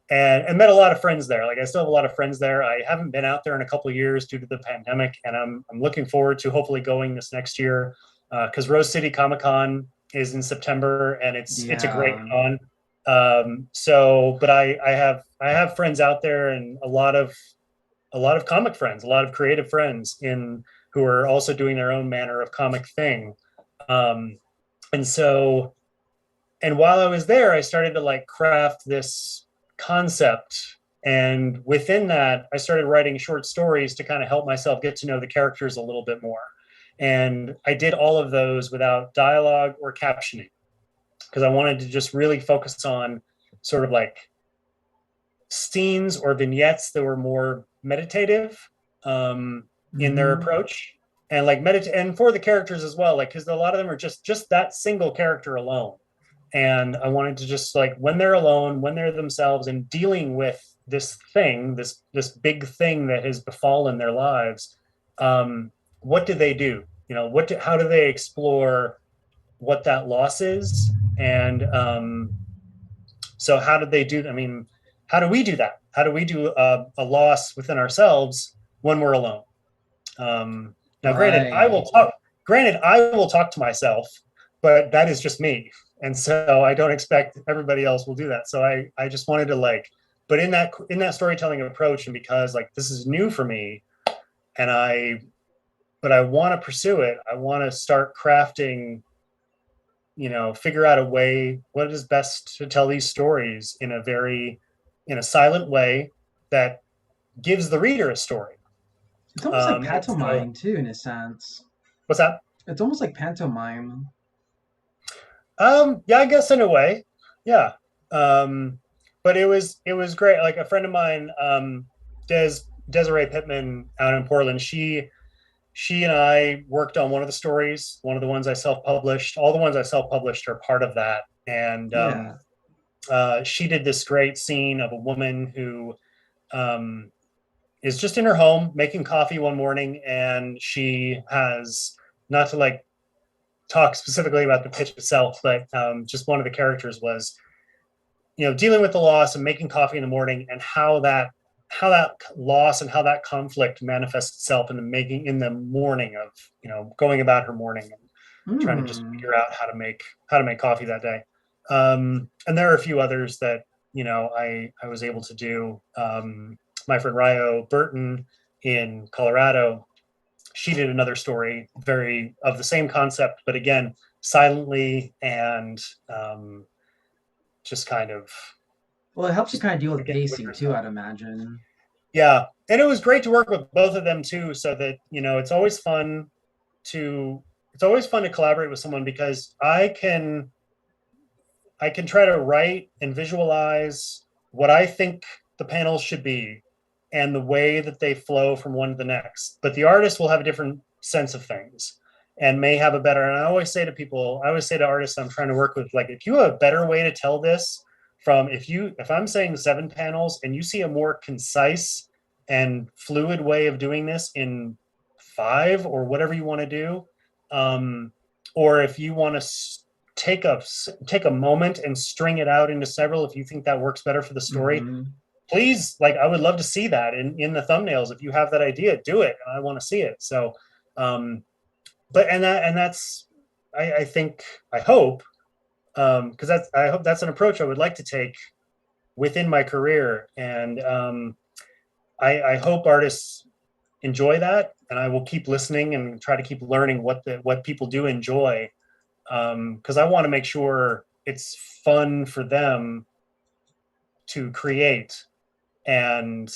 and met a lot of friends there. Like I still have a lot of friends there. I haven't been out there in a couple of years due to the pandemic, and I'm looking forward to hopefully going this next year because Rose City Comic Con is in September, and it's a great Yeah. con. But I have friends out there and a lot of comic friends, a lot of creative friends in who are also doing their own manner of comic thing. Um, and so and while I was there, I started to like craft this concept. And within that, I started writing short stories to kind of help myself get to know the characters a little bit more. And I did all of those without dialogue or captioning because I wanted to just really focus on sort of like scenes or vignettes that were more meditative um, in their Mm-hmm. approach, and like meditate, and for the characters as well, like because a lot of them are just that single character alone. And I wanted to just like when they're alone, when they're themselves, and dealing with this thing, this big thing that has befallen their lives. Um, what do they do? You know, how do they explore what that loss is? And so how did they do? I mean, how do we do that? How do we do a loss within ourselves when we're alone? Now, granted, I will Right. talk. Granted, I will talk to myself, but that is just me, and so I don't expect everybody else will do that. So I just wanted to like, but in that storytelling approach, and because like this is new for me, and but I want to pursue it. I want to start crafting, figure out a way what is best to tell these stories in a silent way that gives the reader a story. It's almost like And so, pantomime too, in a sense. what's that? It's almost like pantomime. Yeah, I guess in a way, yeah. Um, but it was great. Like a friend of mine, Des Desiree Pittman out in Portland. She and I worked on one of the stories, one of the ones I self published. All the ones I self published are part of that, and Yeah. she did this great scene of a woman who um, is just in her home making coffee one morning, and she has not to like talk specifically about the pitch itself, but just one of the characters was dealing with the loss and making coffee in the morning, and how that loss and how that conflict manifests itself in the morning of going about her morning and trying to just Hmm. figure out how to make coffee that day. And there are a few others that I was able to do. My friend Ryo Burton in Colorado, she did another story very of the same concept, but again silently and just kind of Well, it helps you just kind of deal with again with pacing too, herself. I'd imagine. Yeah, and it was great to work with both of them too. So that to it's always fun to collaborate with someone because I can try to write and visualize what I think the panels should be and the way that they flow from one to the next. But the artist will have a different sense of things and may have a better. And I always say to artists I'm trying to work with, like, if you have a better way to tell this if I'm saying 7 panels and you see a more concise and fluid way of doing this in 5 or whatever you want to do, um, or if you want to take a take a moment and string it out into several if you think that works better for the story, Hmm. please, like, I would love to see that in the thumbnails. If you have that idea, do it, and I want to see it. So but and that's I think I hope because I hope that's an approach I would like to take within my career. And I hope artists enjoy that, and I will keep listening and try to keep learning what people do enjoy, because I want to make sure it's fun for them to create and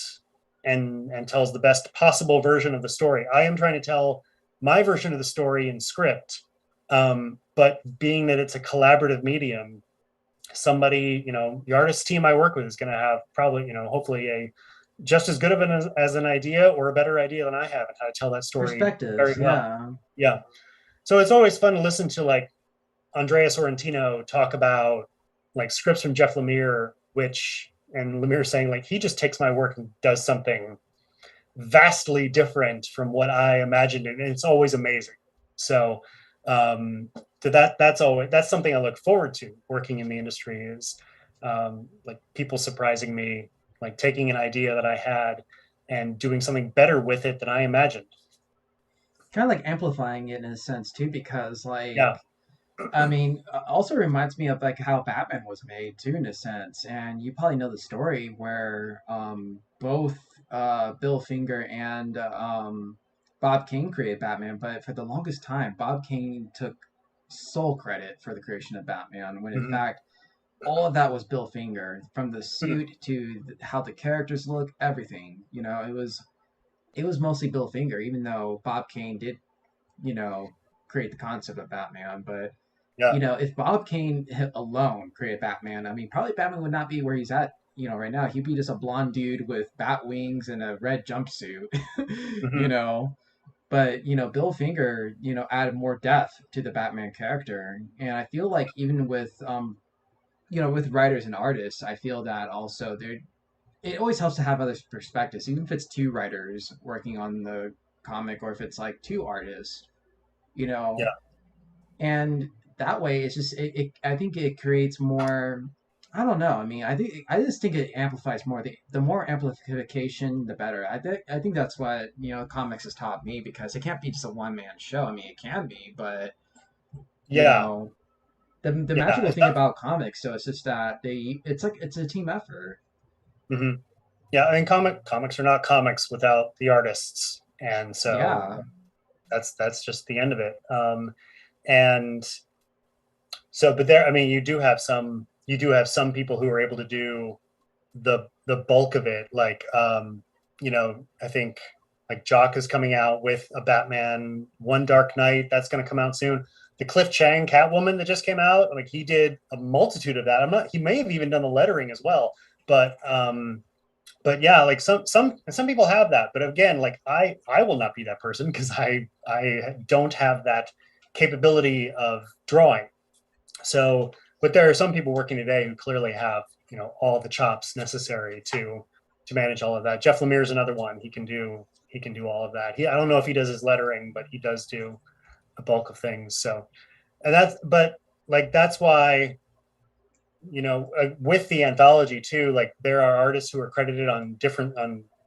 and tells the best possible version of the story. I am trying to tell my version of the story in script, but being that it's a collaborative medium, somebody, the artist team I work with is going to have probably, hopefully a just as good of as an idea or a better idea than I have and how to tell that story very Perspectives, well. yeah. Yeah. So it's always fun to listen to like Andrea Sorrentino talk about like scripts from Jeff Lemire, which and Lemire saying like he just takes my work and does something vastly different from what I imagined, and it's always amazing. So that's something I look forward to working in the industry is like people surprising me, like taking an idea that I had and doing something better with it than I imagined. Kind of like amplifying it in a sense too, because like Yeah. I mean, also reminds me of like how Batman was made too, in a sense. And you probably know the story where both Bill Finger and Bob Kane created Batman, but for the longest time, Bob Kane took sole credit for the creation of Batman, when in Mhm. fact all of that was Bill Finger, from the Mhm. suit to how the characters look, everything. It was mostly Bill Finger, even though Bob Kane did, you know, create the concept of Batman. But Yeah. if Bob Kane alone created Batman, I mean, probably Batman would not be where he's at, right now. He'd be just a blonde dude with bat wings and a red jumpsuit, you Mhm. know. But Bill Finger, added more depth to the Batman character, and I feel like even with writers and artists, I feel that also there it always helps to have other perspectives, even if it's two writers working on the comic or if it's like two artists, you Yeah. know, and that way it's just I think it creates more. I don't know. I mean, I just think it amplifies more. The more amplification, the better. I think that's what comics has taught me, because it can't be just a one man show. I mean, it can be, but you Yeah. know the Yeah. magical thing about comics, so it's just that it's a team effort. Mhm. Yeah. I mean, comics are not comics without the artists, and so Yeah. that's just the end of it. And so, but there, I mean, you do have some people who are able to do the bulk of it. Like, I think like Jock is coming out with a Batman One Dark Knight that's going to come out soon. The Cliff Chang Catwoman that just came out, like he did a multitude of that. I'm not. He may have even done the lettering as well, but yeah, like some people have that, but again, like I will not be that person because I don't have that capability of drawing. So, but there are some people working today who clearly have all the chops necessary to manage all of that. Jeff Lemire is another one. He can do all of that. I don't know if he does his lettering, but he does do a bulk of things. So, and that's why with the anthology too, like there are artists who are credited on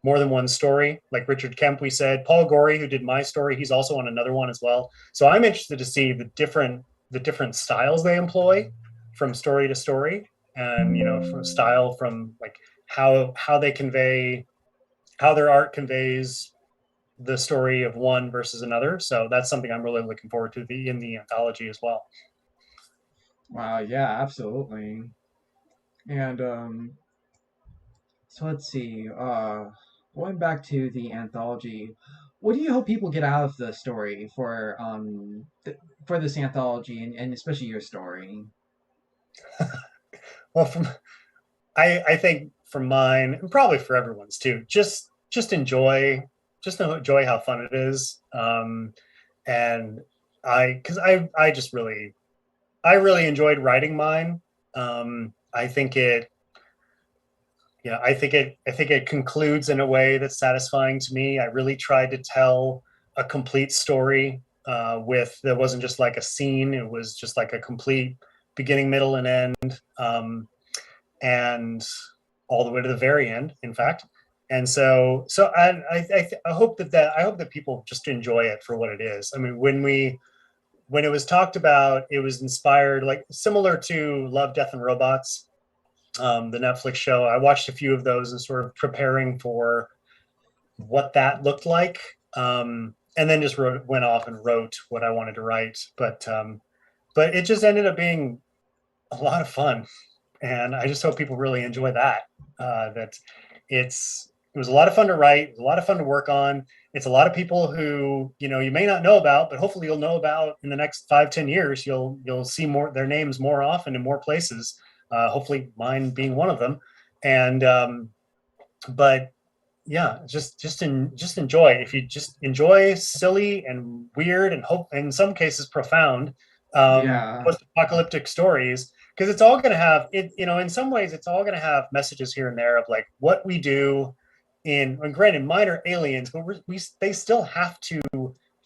more than one story. Like Richard Kemp, we said Paul Gorey, who did my story, he's also on another one as well. So I'm interested to see the different styles they employ from story to story, and from style, from like how they convey, how their art conveys the story of one versus another. So that's something I'm really looking forward to in the anthology as well. Wow. Yeah. Absolutely. And so let's see. Going back to the anthology, what do you hope people get out of the story for this anthology, and especially your story? Well, I think for mine, and probably for everyone's too, just enjoy how fun it is. And because I just really enjoyed writing mine. I think it yeah, I think it concludes in a way that's satisfying to me. I really tried to tell a complete story, with that wasn't just like a scene. It was just like a complete beginning, middle, and end. And all the way to the very end, in fact. And so I hope that people just enjoy it for what it is. I mean, when it was talked about, it was inspired, like similar to Love, Death, and Robots, the Netflix show. I watched a few of those and sort of preparing for what that looked like, and then just went off and wrote what I wanted to write. But it just ended up being a lot of fun, and I just hope people really enjoy that. That it was a lot of fun to write, a lot of fun to work on. It's a lot of people who you may not know about, but hopefully you'll know about in the next 5-10 years. You'll see more their names more often in more places. Hopefully, mine being one of them. And but yeah, just enjoy. If you just enjoy silly and weird and hope, in some cases profound, Yeah. post-apocalyptic stories, because it's all going to have it. In some ways, it's all going to have messages here and there of like what we do and granted, mine are aliens, but they still have to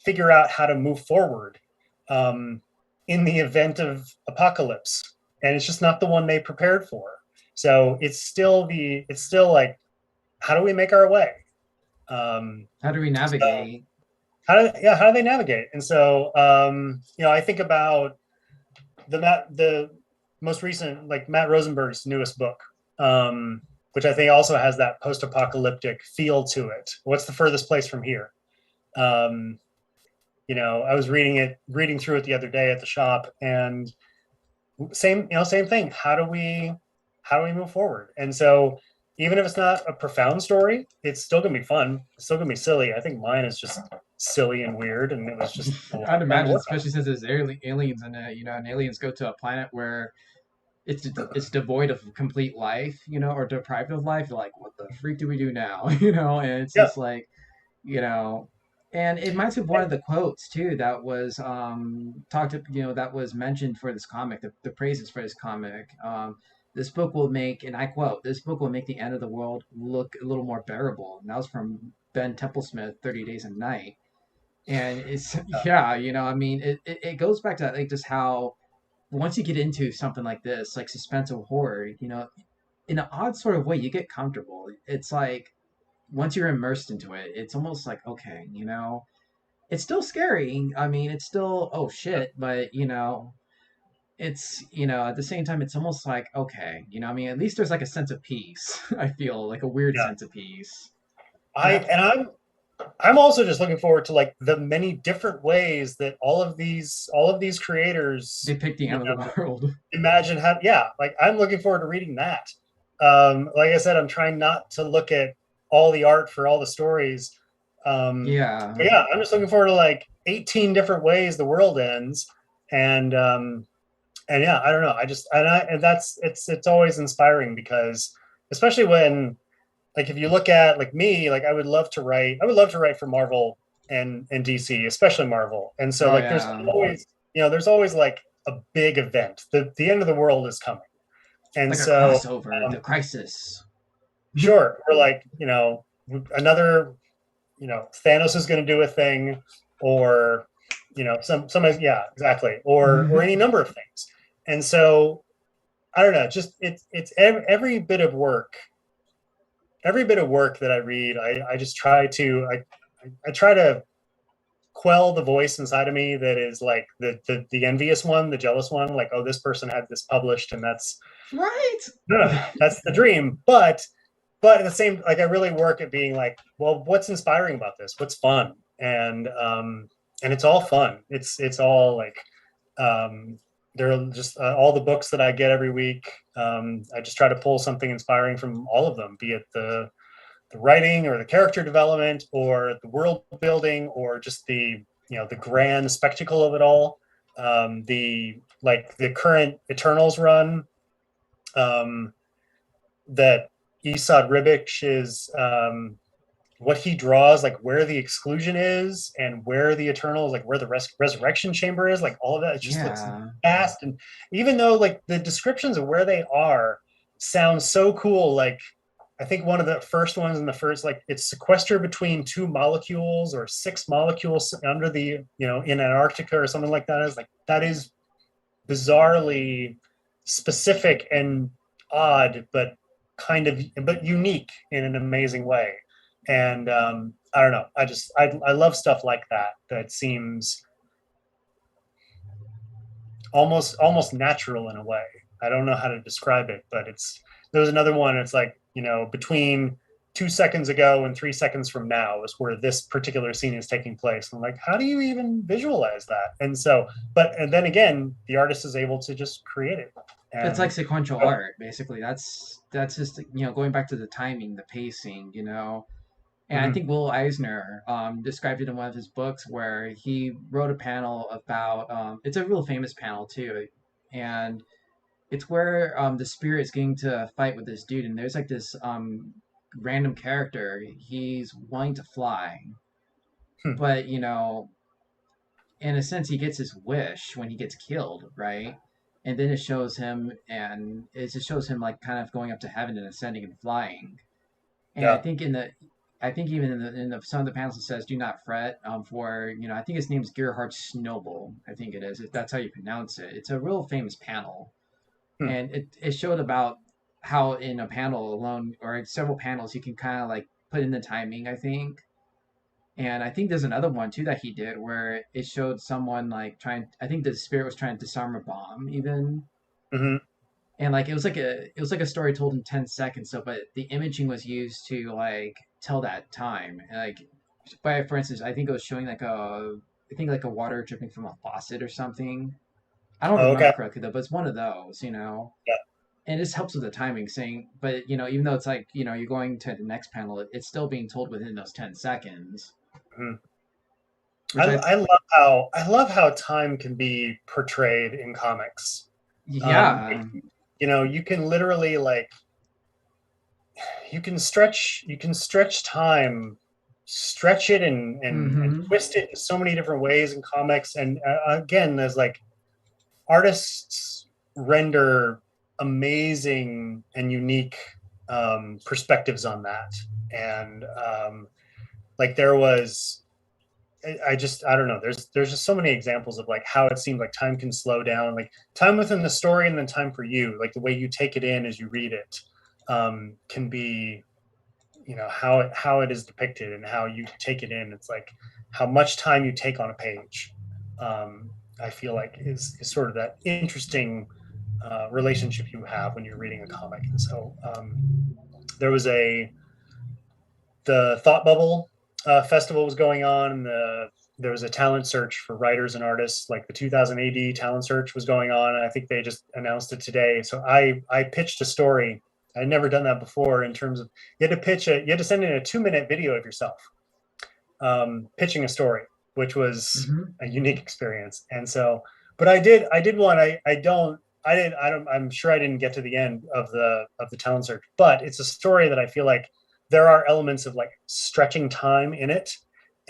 figure out how to move forward, um, in the event of apocalypse, and it's just not the one they prepared for. So it's still like, how do we make our way? How do we So navigate? how do they navigate? And so I think about the most recent, like Matt Rosenberg's newest book, which I think also has that post-apocalyptic feel to it. What's the furthest place from here? Um, I was reading through it the other day at the shop, and same thing. How do we move forward? And so even if it's not a profound story, it's still gonna be fun. It's still gonna be silly. I think mine is just silly and weird, and it was just a lot I'd of fun to imagine, work on. especially since there's aliens in it, and aliens go to a planet where it's devoid of complete life, or deprived of life. You're like, what the freak do we do now? And it's Yeah, just like, you know, and it reminds me of one of the quotes too that was that was mentioned for this comic, the praises for this comic. This book will make, and I quote, this book will make the end of the world look a little more bearable. And that was from Ben Templesmith, 30 Days a Night. And it's, yeah, I mean, it goes back to like just how once you get into something like this, like suspenseful horror, in an odd sort of way, you get comfortable. It's like once you're immersed into it, it's almost like, okay, it's still scary. I mean, it's still, oh shit, but it's, at the same time, it's almost like, okay, I mean, at least there's like a sense of peace. I feel like a weird yeah. sense of peace. And I that's and I'm also just looking forward to like the many different ways that all of these they creators, picked the end of the world. imagine how. Yeah, like I'm looking forward to reading that. Like I said, I'm trying not to look at all the art for all the stories. But Yeah. yeah, I'm just looking forward to like 18 different ways the world ends, and yeah, I don't know. And that's it's always inspiring because especially when like if you look at like me, like I would love to write for Marvel and DC, especially Marvel. And so Oh like there's yeah. always there's always like a big event. The end of the world is coming. And Like a so crossover, the crisis. sure, we're like, another, Thanos is going to do a thing, or some yeah, exactly, or any number of things. And so I don't know, just it's every bit of work that I read, I just I try to quell the voice inside of me that is like the envious one, the jealous one, like, oh, this person had this published, and Right. that's the dream. But at the same, like, I really work at being like, well, what's inspiring about this? What's fun? And it's all fun. It's all like, um, there are just all the books that I get every week. I just try to pull something inspiring from all of them, be it the writing or the character development or the world building or just the grand spectacle of it all. The current Eternals run, um, that Esad Ribic is, what he draws, like where the exclusion is and where the Eternals, like where the resurrection chamber is, like all of that. It just looks Yeah. vast, and even though like the descriptions of where they are sound so cool, like I think one of the first ones in the first, like it's sequestered between two molecules or six molecules under in Antarctica or something like that. Is like that is bizarrely specific and odd, but unique in an amazing way. And I don't know. I love stuff like that. That seems almost natural in a way. I don't know how to describe it, but there was another one. It's like between 2 seconds ago and 3 seconds from now is where this particular scene is taking place. And I'm like, how do you even visualize that? And then again, the artist is able to just create it. It's like And sequential so, art, basically. That's just going back to the timing, the pacing. And I mhm, think Will Eisner described it in one of his books where he wrote a panel about. It's a real famous panel too, and it's where the spirit's getting to fight with this dude, and there's like this random character. He's wanting to fly, hmm, but in a sense, he gets his wish when he gets killed, right? And then it just shows him like kind of going up to heaven and ascending and flying. And yeah, I think even in some of the panels it says, "Do not fret." For I think his name's Gerhard Schnobel. I think it is. If that's how you pronounce it. It's a real famous panel, hmm, and it showed about how in a panel alone or in several panels you can kind of like put in the timing. I think, and I think there's another one too that he did where it showed someone like trying. I think the spirit was trying to disarm a bomb even, mhm, and like it was like a story told in 10 seconds. So, but the imaging was used to like tell that time. And, like, by for instance, I think it was showing like I think like a water dripping from a faucet or something. I don't Oh, remember okay. correctly though, but it's one of those, you know. Yeah. And it just helps with the timing, saying, but you know, even though it's like you know you're going to the next panel, it's still being told within those 10 seconds, Mhm. which I I love how time can be portrayed in comics. yeah. You know, you can literally like you can stretch time, stretch it and Mm-hmm. twist it in so many different ways in comics. And again, there's like artists render amazing and unique perspectives on that. And like there was I don't know. There's just so many examples of like how it seems like time can slow down, like time within the story, and then time for you, like the way you take it in as you read it, can be, you know, how it is depicted and how you take it in. It's like how much time you take on a page. I feel like is sort of that interesting relationship you have when you're reading a comic. And so there was a the Thought Bubble festival was going on, and there was a talent search for writers and artists. Like the 2000 AD talent search was going on, and I think they just announced it today. So I pitched a story. I'd never done that before. In terms of you had to send in a 2 minute video of yourself pitching a story, which was Mm-hmm. a unique experience. And so, but I did one. I don't. I'm sure I didn't get to the end of the talent search, but it's a story that I feel like there are elements of like stretching time in it.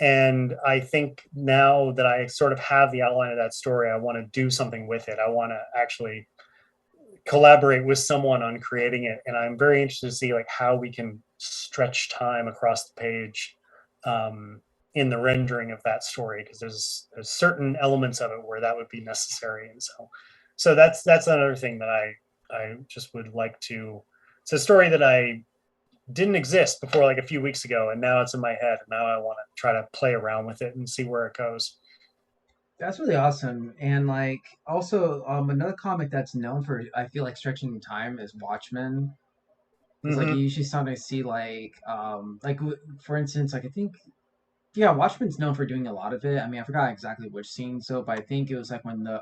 And I think now that I sort of have the outline of that story, I want to do something with it. I want to actually collaborate with someone on creating it, and I'm very interested to see like how we can stretch time across the page in the rendering of that story, because there's certain elements of it where that would be necessary. And so that's another thing that I just would like to. It's a story that I didn't exist before like a few weeks ago, and now it's in my head, and now I want to try to play around with it and see where it goes. That's really awesome. And like also another comic that's known for I feel like stretching time is Watchmen. Because like you Mm-hmm. usually sometimes see like for instance like I think yeah Watchmen's known for doing a lot of it. I mean I forgot exactly which scene so but I think it was like when the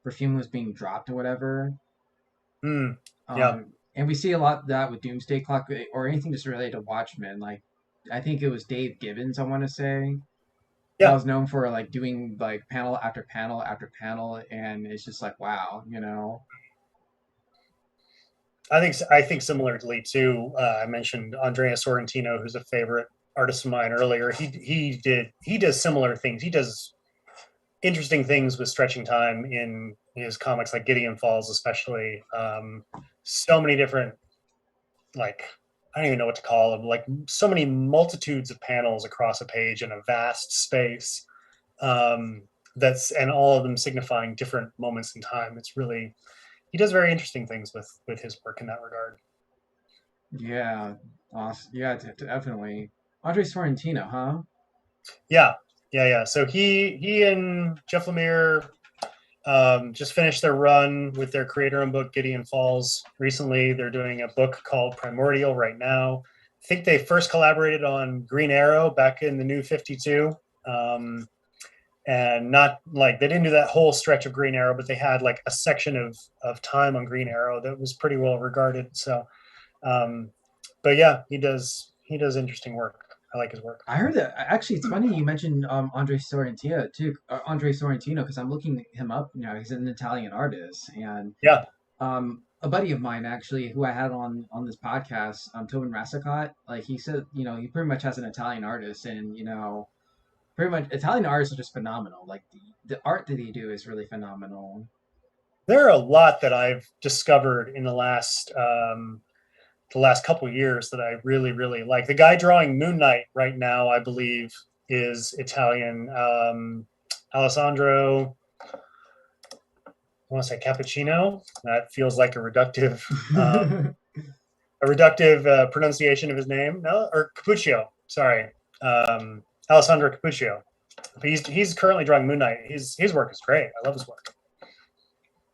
perfume was being dropped or whatever. Mm. Yeah. And we see a lot of that with Doomsday Clock or anything just related to Watchmen. Like I think it was Dave Gibbons I want to say that Yeah. was known for like doing like panel after panel after panel, and it's just like wow, you know. I think similarly too. I mentioned Andrea Sorrentino, who's a favorite artist of mine earlier. He does similar things. He does interesting things with stretching time in his comics, like Gideon Falls, especially. So many different like I don't even know what to call them. Like so many multitudes of panels across a page in a vast space. Um, that's and all of them signifying different moments in time. It's really he does very interesting things with his work in that regard. Yeah, awesome. Yeah, definitely. Andre Sorrentino, huh? Yeah, yeah. So he and Jeff Lemire just finished their run with their creator-owned book Gideon Falls recently. They're doing a book called Primordial right now. I think they first collaborated on Green Arrow back in the New 52. Um, and not like they didn't do that whole stretch of Green Arrow, but they had like a section of time on Green Arrow that was pretty well regarded. So, um, but yeah, he does interesting work. I like his work. I heard that. Actually, it's funny you mentioned Andre Sorrentino too. Andre Sorrentino, because I'm looking him up now. He's an Italian artist, and Yeah. a buddy of mine actually, who I had on this podcast, Tobin Rassicot, like he said, you know, he pretty much has an Italian artist, and you know, pretty much Italian artists are just phenomenal. Like the art that they do is really phenomenal. There are a lot that I've discovered in the last couple of years that I really like. The guy drawing Moon Knight right now, I believe, is Italian. Alessandro, I want to say Cappuccino. That feels like a reductive pronunciation of his name. No, or Capuccio. Sorry, Alessandro Capuccio. He's currently drawing Moon Knight. His work is great. I love his work.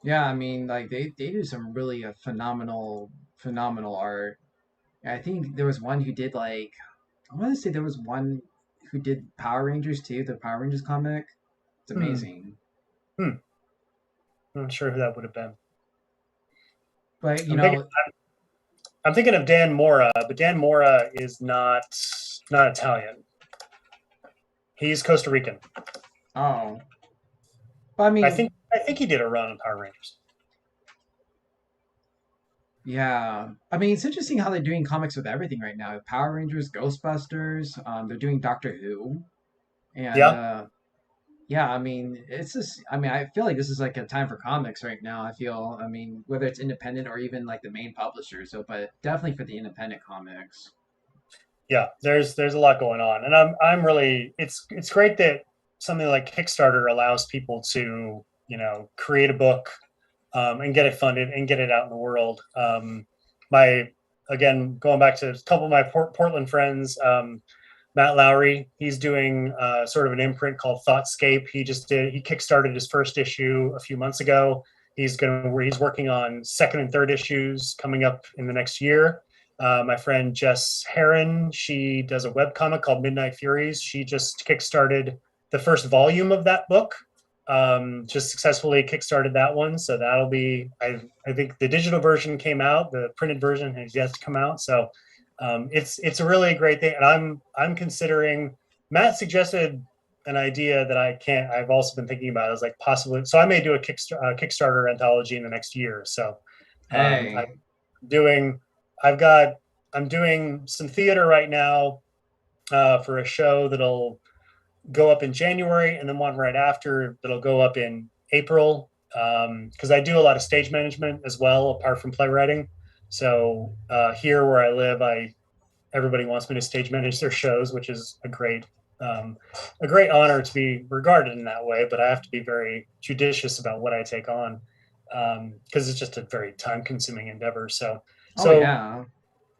Yeah, I mean, like they do some really phenomenal art. I think there was one who did like I want to say there was one who did Power Rangers too, the Power Rangers comic. It's Hmm. amazing. Hmm. I'm not sure who that would have been. But I'm thinking I'm thinking of Dan Mora, but Dan Mora is not Italian. He's Costa Rican. oh, I mean, I think he did a run on Power Rangers. yeah. I mean, it's interesting how they're doing comics with everything right now. Power Rangers, Ghostbusters, they're doing Doctor Who, and Yeah. yeah, I mean, it's just, I mean, I feel like this is like a time for comics right now. I feel, I mean, whether it's independent or even like the main publisher. So, but definitely for the independent comics. Yeah, there's a lot going on, and I'm really it's great that something like Kickstarter allows people to create a book and get it funded and get it out in the world. My Again, going back to a couple of my Portland friends, Matt Lowry, he's doing sort of an imprint called Thoughtscape. He kickstarted his first issue a few months ago. He's working on second and third issues coming up in the next year. My friend Jess Heron, she does a web comic called Midnight Furies. She just kickstarted the first volume of that book. Just successfully kickstarted that one, so that'll be. I think the digital version came out. The printed version has yet to come out. So it's a really great thing, and I'm considering. Matt suggested an idea that I've also been thinking about. Is like possibly. So I may do a Kickstarter anthology in the next year. So I'm Hey, doing. I've got. I'm doing some theater right now for a show that'll go up in January, and then one right after that'll go up in April. Because I do a lot of stage management as well, apart from playwriting. So here where I live, I everybody wants me to stage manage their shows, which is a great honor to be regarded in that way. But I have to be very judicious about what I take on because it's just a very time consuming endeavor. oh So yeah.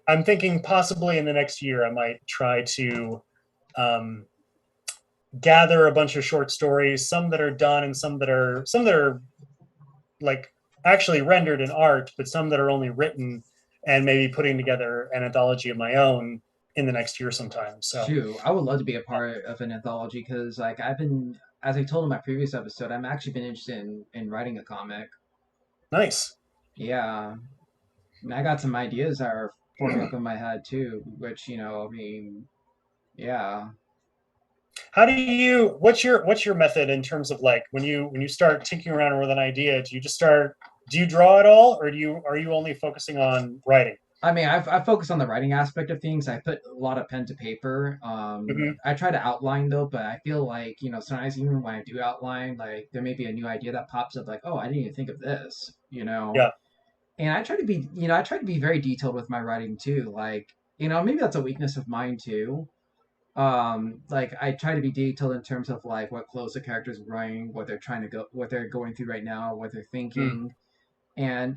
I'm thinking possibly in the next year I might try to um, gather a bunch of short stories, some that are done and some that are like actually rendered in art, but some that are only written, and maybe putting together an anthology of my own in the next year sometime. So Shoot, I would love to be a part of an anthology because, like, I've been, as I told in my previous episode, I'm actually been interested in writing a comic. nice. Yeah, and I got some ideas that are forming up in my head too, which, I mean, yeah. How do you what's your method in terms of like when you start tinkering around with an idea, do you draw at all, or are you only focusing on writing? I mean, I focus on the writing aspect of things. I put a lot of pen to paper. Mm-hmm. I try to outline though, but I feel like, sometimes even when I do outline, like there may be a new idea that pops up, like, oh, I didn't even think of this. Yeah. And I try to be very detailed with my writing too. Like, maybe that's a weakness of mine too. Like I try to be detailed in terms of like what clothes the character's wearing, what they're trying to go, what they're going through right now, what they're Mm. thinking. And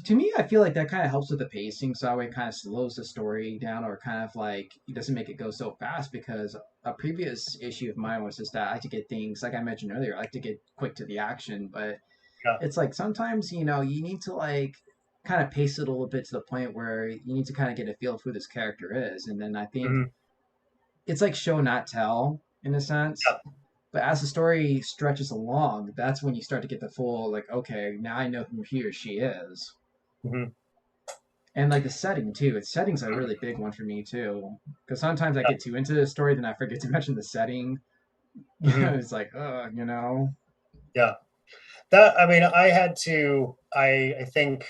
to me, I feel like that kind of helps with the pacing. So that way it kind of slows the story down or kind of like it doesn't make it go so fast because a previous issue of mine was just that I like to get things, like I mentioned earlier, I like to get quick to the action. But Yeah. it's like sometimes, you need to like kind of pace it a little bit to the point where you need to kind of get a feel of who this character is. And then I think Mm-hmm. it's like show, not tell in a sense. Yeah. But as the story stretches along, that's when you start to get the full, like, okay, now I know who he or she is. Mm-hmm. And like the setting too. Its settings are a really big one for me too. Because sometimes I Yeah. get too into the story, then I forget to mention the setting. Mm-hmm. It's like, Yeah. That I mean, I had to. I think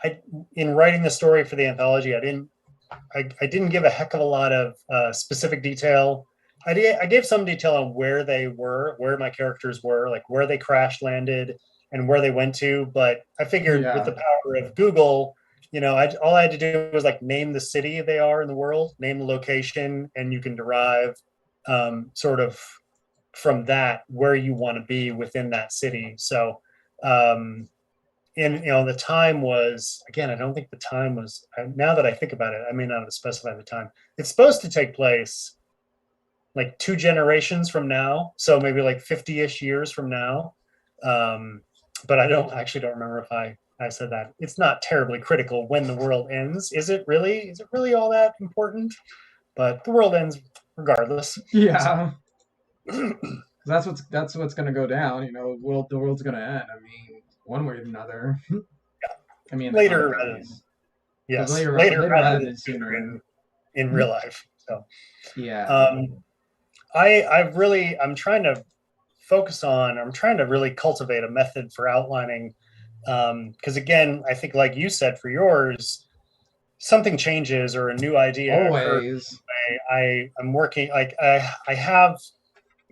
I in writing the story for the anthology, I didn't give a heck of a lot of specific detail. I gave some detail on where they were, where my characters were, like where they crash landed and where they went to. But I figured with yeah. the power of Google, all I had to do was like name the city they are in the world, name the location, and you can derive sort of from that where you want to be within that city. So um, and the time was, again, I don't think the time was, now that I think about it, I may not have specified the time. It's supposed to take place like two generations from now, so maybe like 50-ish years from now. um, but I don't remember if I said that. It's not terribly critical when the world ends. Is it really all that important? But the world ends regardless. So Yeah. that's what's gonna go down. You know, the world's gonna end. I mean, one way or another. I mean, in the Later comic at rather than, least, but yes, later later rather rather than than later sooner. in real life. So Yeah. um, I'm trying to I'm trying to really cultivate a method for outlining. Because again, I think like you said for yours, something changes or a new idea occurs. Always. I'm working like I have,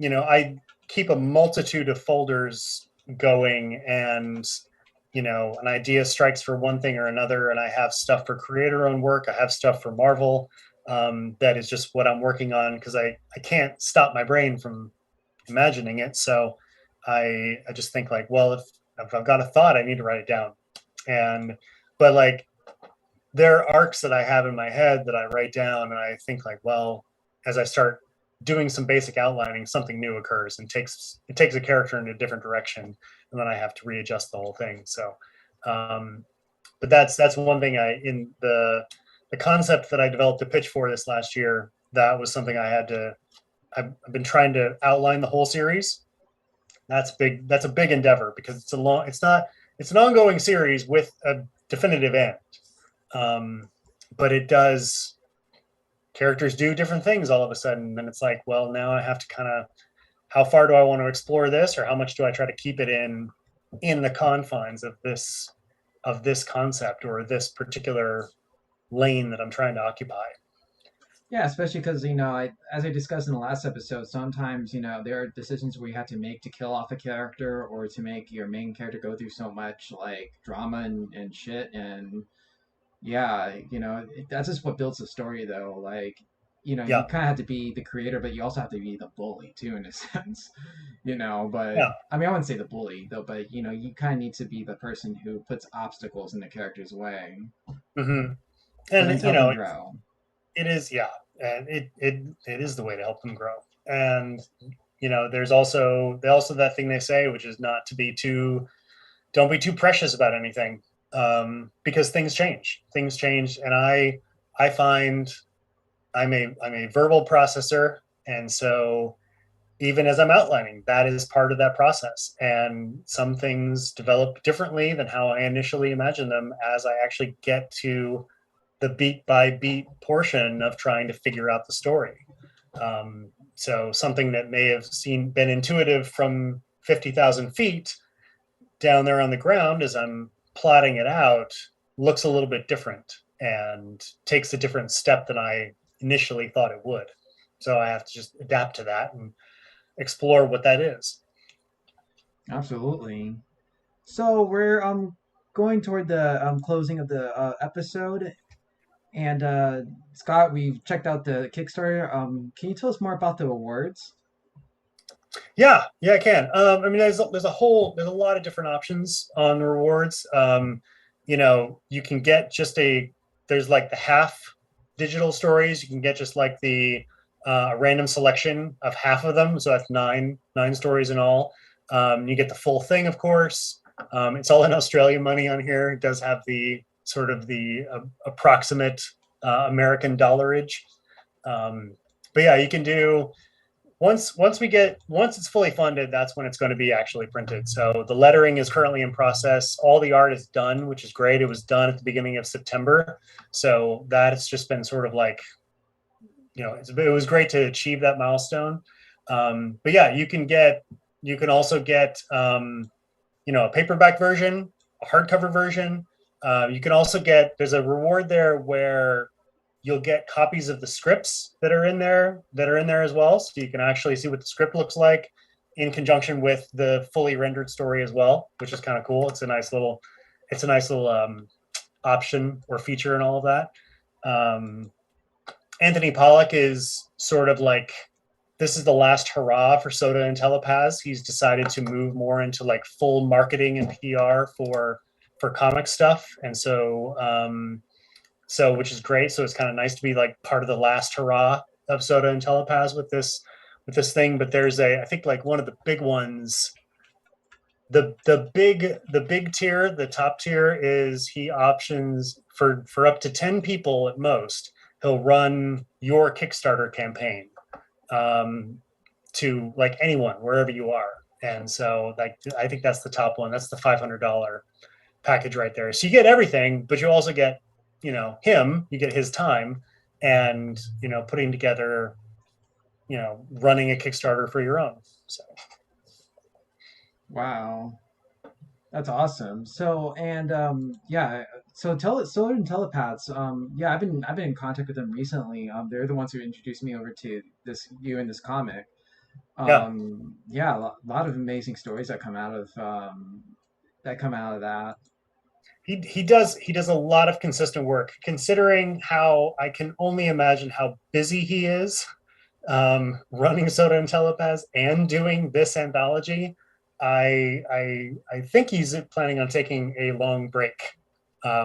I keep a multitude of folders going, and an idea strikes for one thing or another, and I have stuff for creator owned work. I have stuff for Marvel. That is just what I'm working on because I can't stop my brain from imagining it. So I just think like, well, if I've got a thought, I need to write it down. And but like there are arcs that I have in my head that I write down, and I think like, well, as I start doing some basic outlining, something new occurs and takes a character in a different direction, and then I have to readjust the whole thing. So, um, but that's one thing in the concept that I developed a pitch for this last year. That was something I had to. I've been trying to outline the whole series. That's big. That's a big endeavor because it's a long. It's not. It's an ongoing series with a definitive end. Um, but it does characters do different things all of a sudden, and it's like, well, now I have to kind of how far do I want to explore this, or how much do I try to keep it in the confines of this concept or this particular lane that I'm trying to occupy. Yeah, especially because as I discussed in the last episode, sometimes there are decisions where you have to make to kill off a character or to make your main character go through so much like drama and shit. And yeah, that's just what builds the story, though. Like, you Yeah, kind of have to be the creator, but you also have to be the bully too, in a sense. But yeah. I mean, I wouldn't say the bully though, but you kind of need to be the person who puts obstacles in the character's way, Hmm. but then And to help them grow. it is, yeah, and it is the way to help them grow. And there's also that thing they say, which is not to be too don't be too precious about anything, because things change, and I find I'm a verbal processor, and so even as I'm outlining, that is part of that process, and some things develop differently than how I initially imagined them as I actually get to the beat by beat portion of trying to figure out the story. So something that may have been intuitive from 50,000 feet down there on the ground as I'm plotting it out looks a little bit different and takes a different step than I initially thought it would. So I have to just adapt to that and explore what that is. Absolutely. So we're going toward the closing of the episode, and Scott, we've checked out the Kickstarter. Can you tell us more about the awards? Yeah, I can. I mean, there's a lot of different options on the rewards. You can get there's like the half digital stories. You can get just like the random selection of half of them. So that's nine stories in all. You get the full thing, of course. It's all in Australian money on here. It does have the sort of the approximate American dollarage. Um, but yeah, you can do once it's fully funded, that's when it's going to be actually printed. So the lettering is currently in process. All the art is done, which is great. It was done at the beginning of September, so that has just been sort of like, it was great to achieve that milestone. But yeah, you can also get a paperback version, a hardcover version. You can also there's a reward there where you'll get copies of the scripts that are in there as well, so you can actually see what the script looks like in conjunction with the fully rendered story as well, which is kind of cool. It's a nice little option or feature and all of that. um, Anthony Pollock is sort of like, this is the last hurrah for Soda and Telepaths. He's decided to move more into like full marketing and PR for comic stuff, and so which is great. So it's kind of nice to be like part of the last hurrah of Soda and Telepaths with this thing. But there's I think like one of the big ones, the big tier, the top tier is he options for up to 10 people at most. He'll run your Kickstarter campaign. Um, to like anyone wherever you are. And so like I think that's the top one. That's the $500 package right there. So you get everything, but you also get, him, you get his time and, putting together, running a Kickstarter for your own. So Wow. That's awesome. So and yeah, so Solar and Telepaths. Yeah, I've been in contact with them recently. They're the ones who introduced me over to you in this comic. yeah, Yeah, lot of amazing stories that come out of that. he does a lot of consistent work considering how I can only imagine how busy he is running Soda and Telepaths and doing this anthology. I think he's planning on taking a long break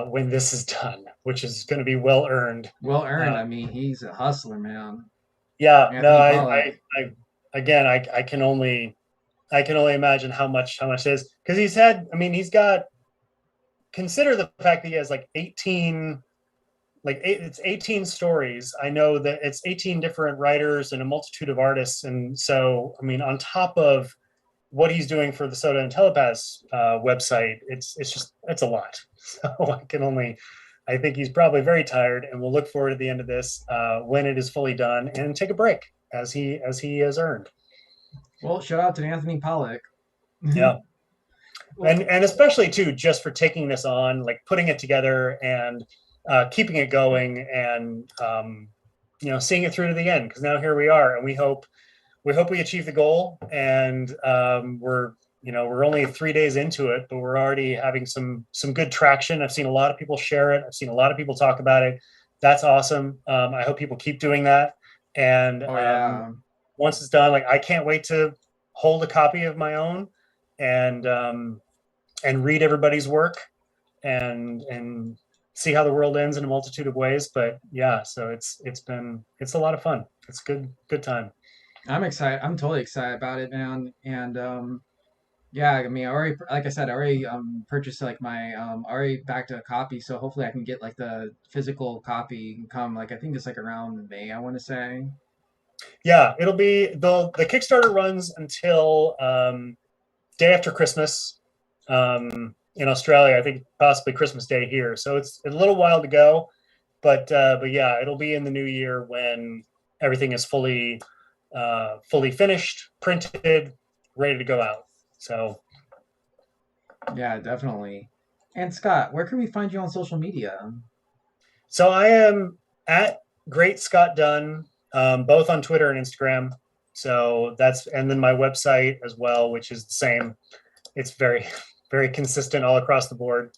when this is done, which is going to be well earned. Well earned. Uh, I mean, he's a hustler, man. yeah, no, Anthony Pollock. again, I can only imagine how much it is because he's got, consider the fact that he has like 18, it's 18 stories. I know that it's 18 different writers and a multitude of artists. And so, I mean, on top of what he's doing for the Soda and Telepaths website, it's a lot. So I think he's probably very tired, and we'll look forward to the end of this when it is fully done and take a break as he has earned. Well, shout out to Anthony Pollock. Yeah. and Well, and especially too, just for taking this on, like putting it together and keeping it going, and seeing it through to the end, because now here we are, and we hope we achieve the goal. And we're only 3 days into it, but we're already having some good traction. I've seen a lot of people share it. I've seen a lot of people talk about it. That's awesome. I hope people keep doing that. And oh yeah. once it's done, like I can't wait to hold a copy of my own and read everybody's work and see how the world ends in a multitude of ways. But yeah, so it's a lot of fun. It's good time. I'm excited. I'm totally excited about it, man. And yeah, I mean, I already, like I said, I already purchased like my already backed a copy, so hopefully I can get like the physical copy come like I think it's like around May, I want to say. Yeah, it'll be the Kickstarter runs until day after Christmas in Australia. I think possibly Christmas Day here. So it's a little while to go, but yeah, it'll be in the new year when everything is fully finished, printed, ready to go out. So Yeah, definitely. And Scott, where can we find you on social media? so I am at Great Scott Dunn, both on Twitter and Instagram. So and then my website as well, which is the same. It's very, very consistent all across the board.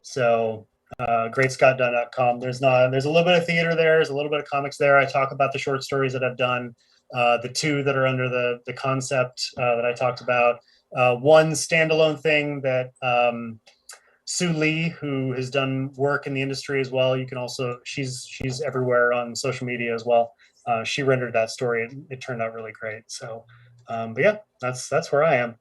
So greatscottdunn.com. There's a little bit of theater there. There's a little bit of comics there. I talk about the short stories that I've done, the two that are under the concept that I talked about. One standalone thing that Sue Lee, who has done work in the industry as well. You can also she's everywhere on social media as well. She rendered that story. It turned out really great. So, but yeah, that's where I am.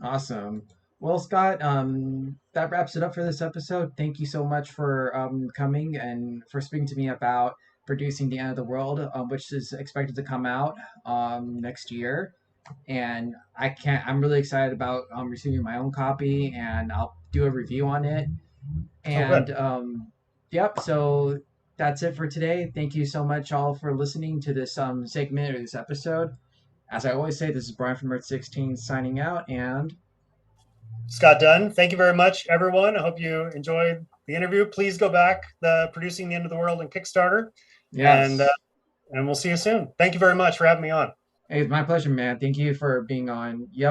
Awesome. Well, Scott, that wraps it up for this episode. Thank you so much for coming and for speaking to me about producing The End of the World, which is expected to come out next year. And I'm really excited about receiving my own copy, and I'll do a review on it. Oh, good. And yep, so that's it for today. Thank you so much all for listening to this segment or this episode. As I always say, this is Brian from Earth 16 signing out, and Scott Dunn, thank you very much, everyone. I hope you enjoyed the interview. Please go back the producing The End of the World and Kickstarter, and yes. and we'll see you soon. Thank you very much for having me on. Hey, it's my pleasure, man. Thank you for being on. Yep.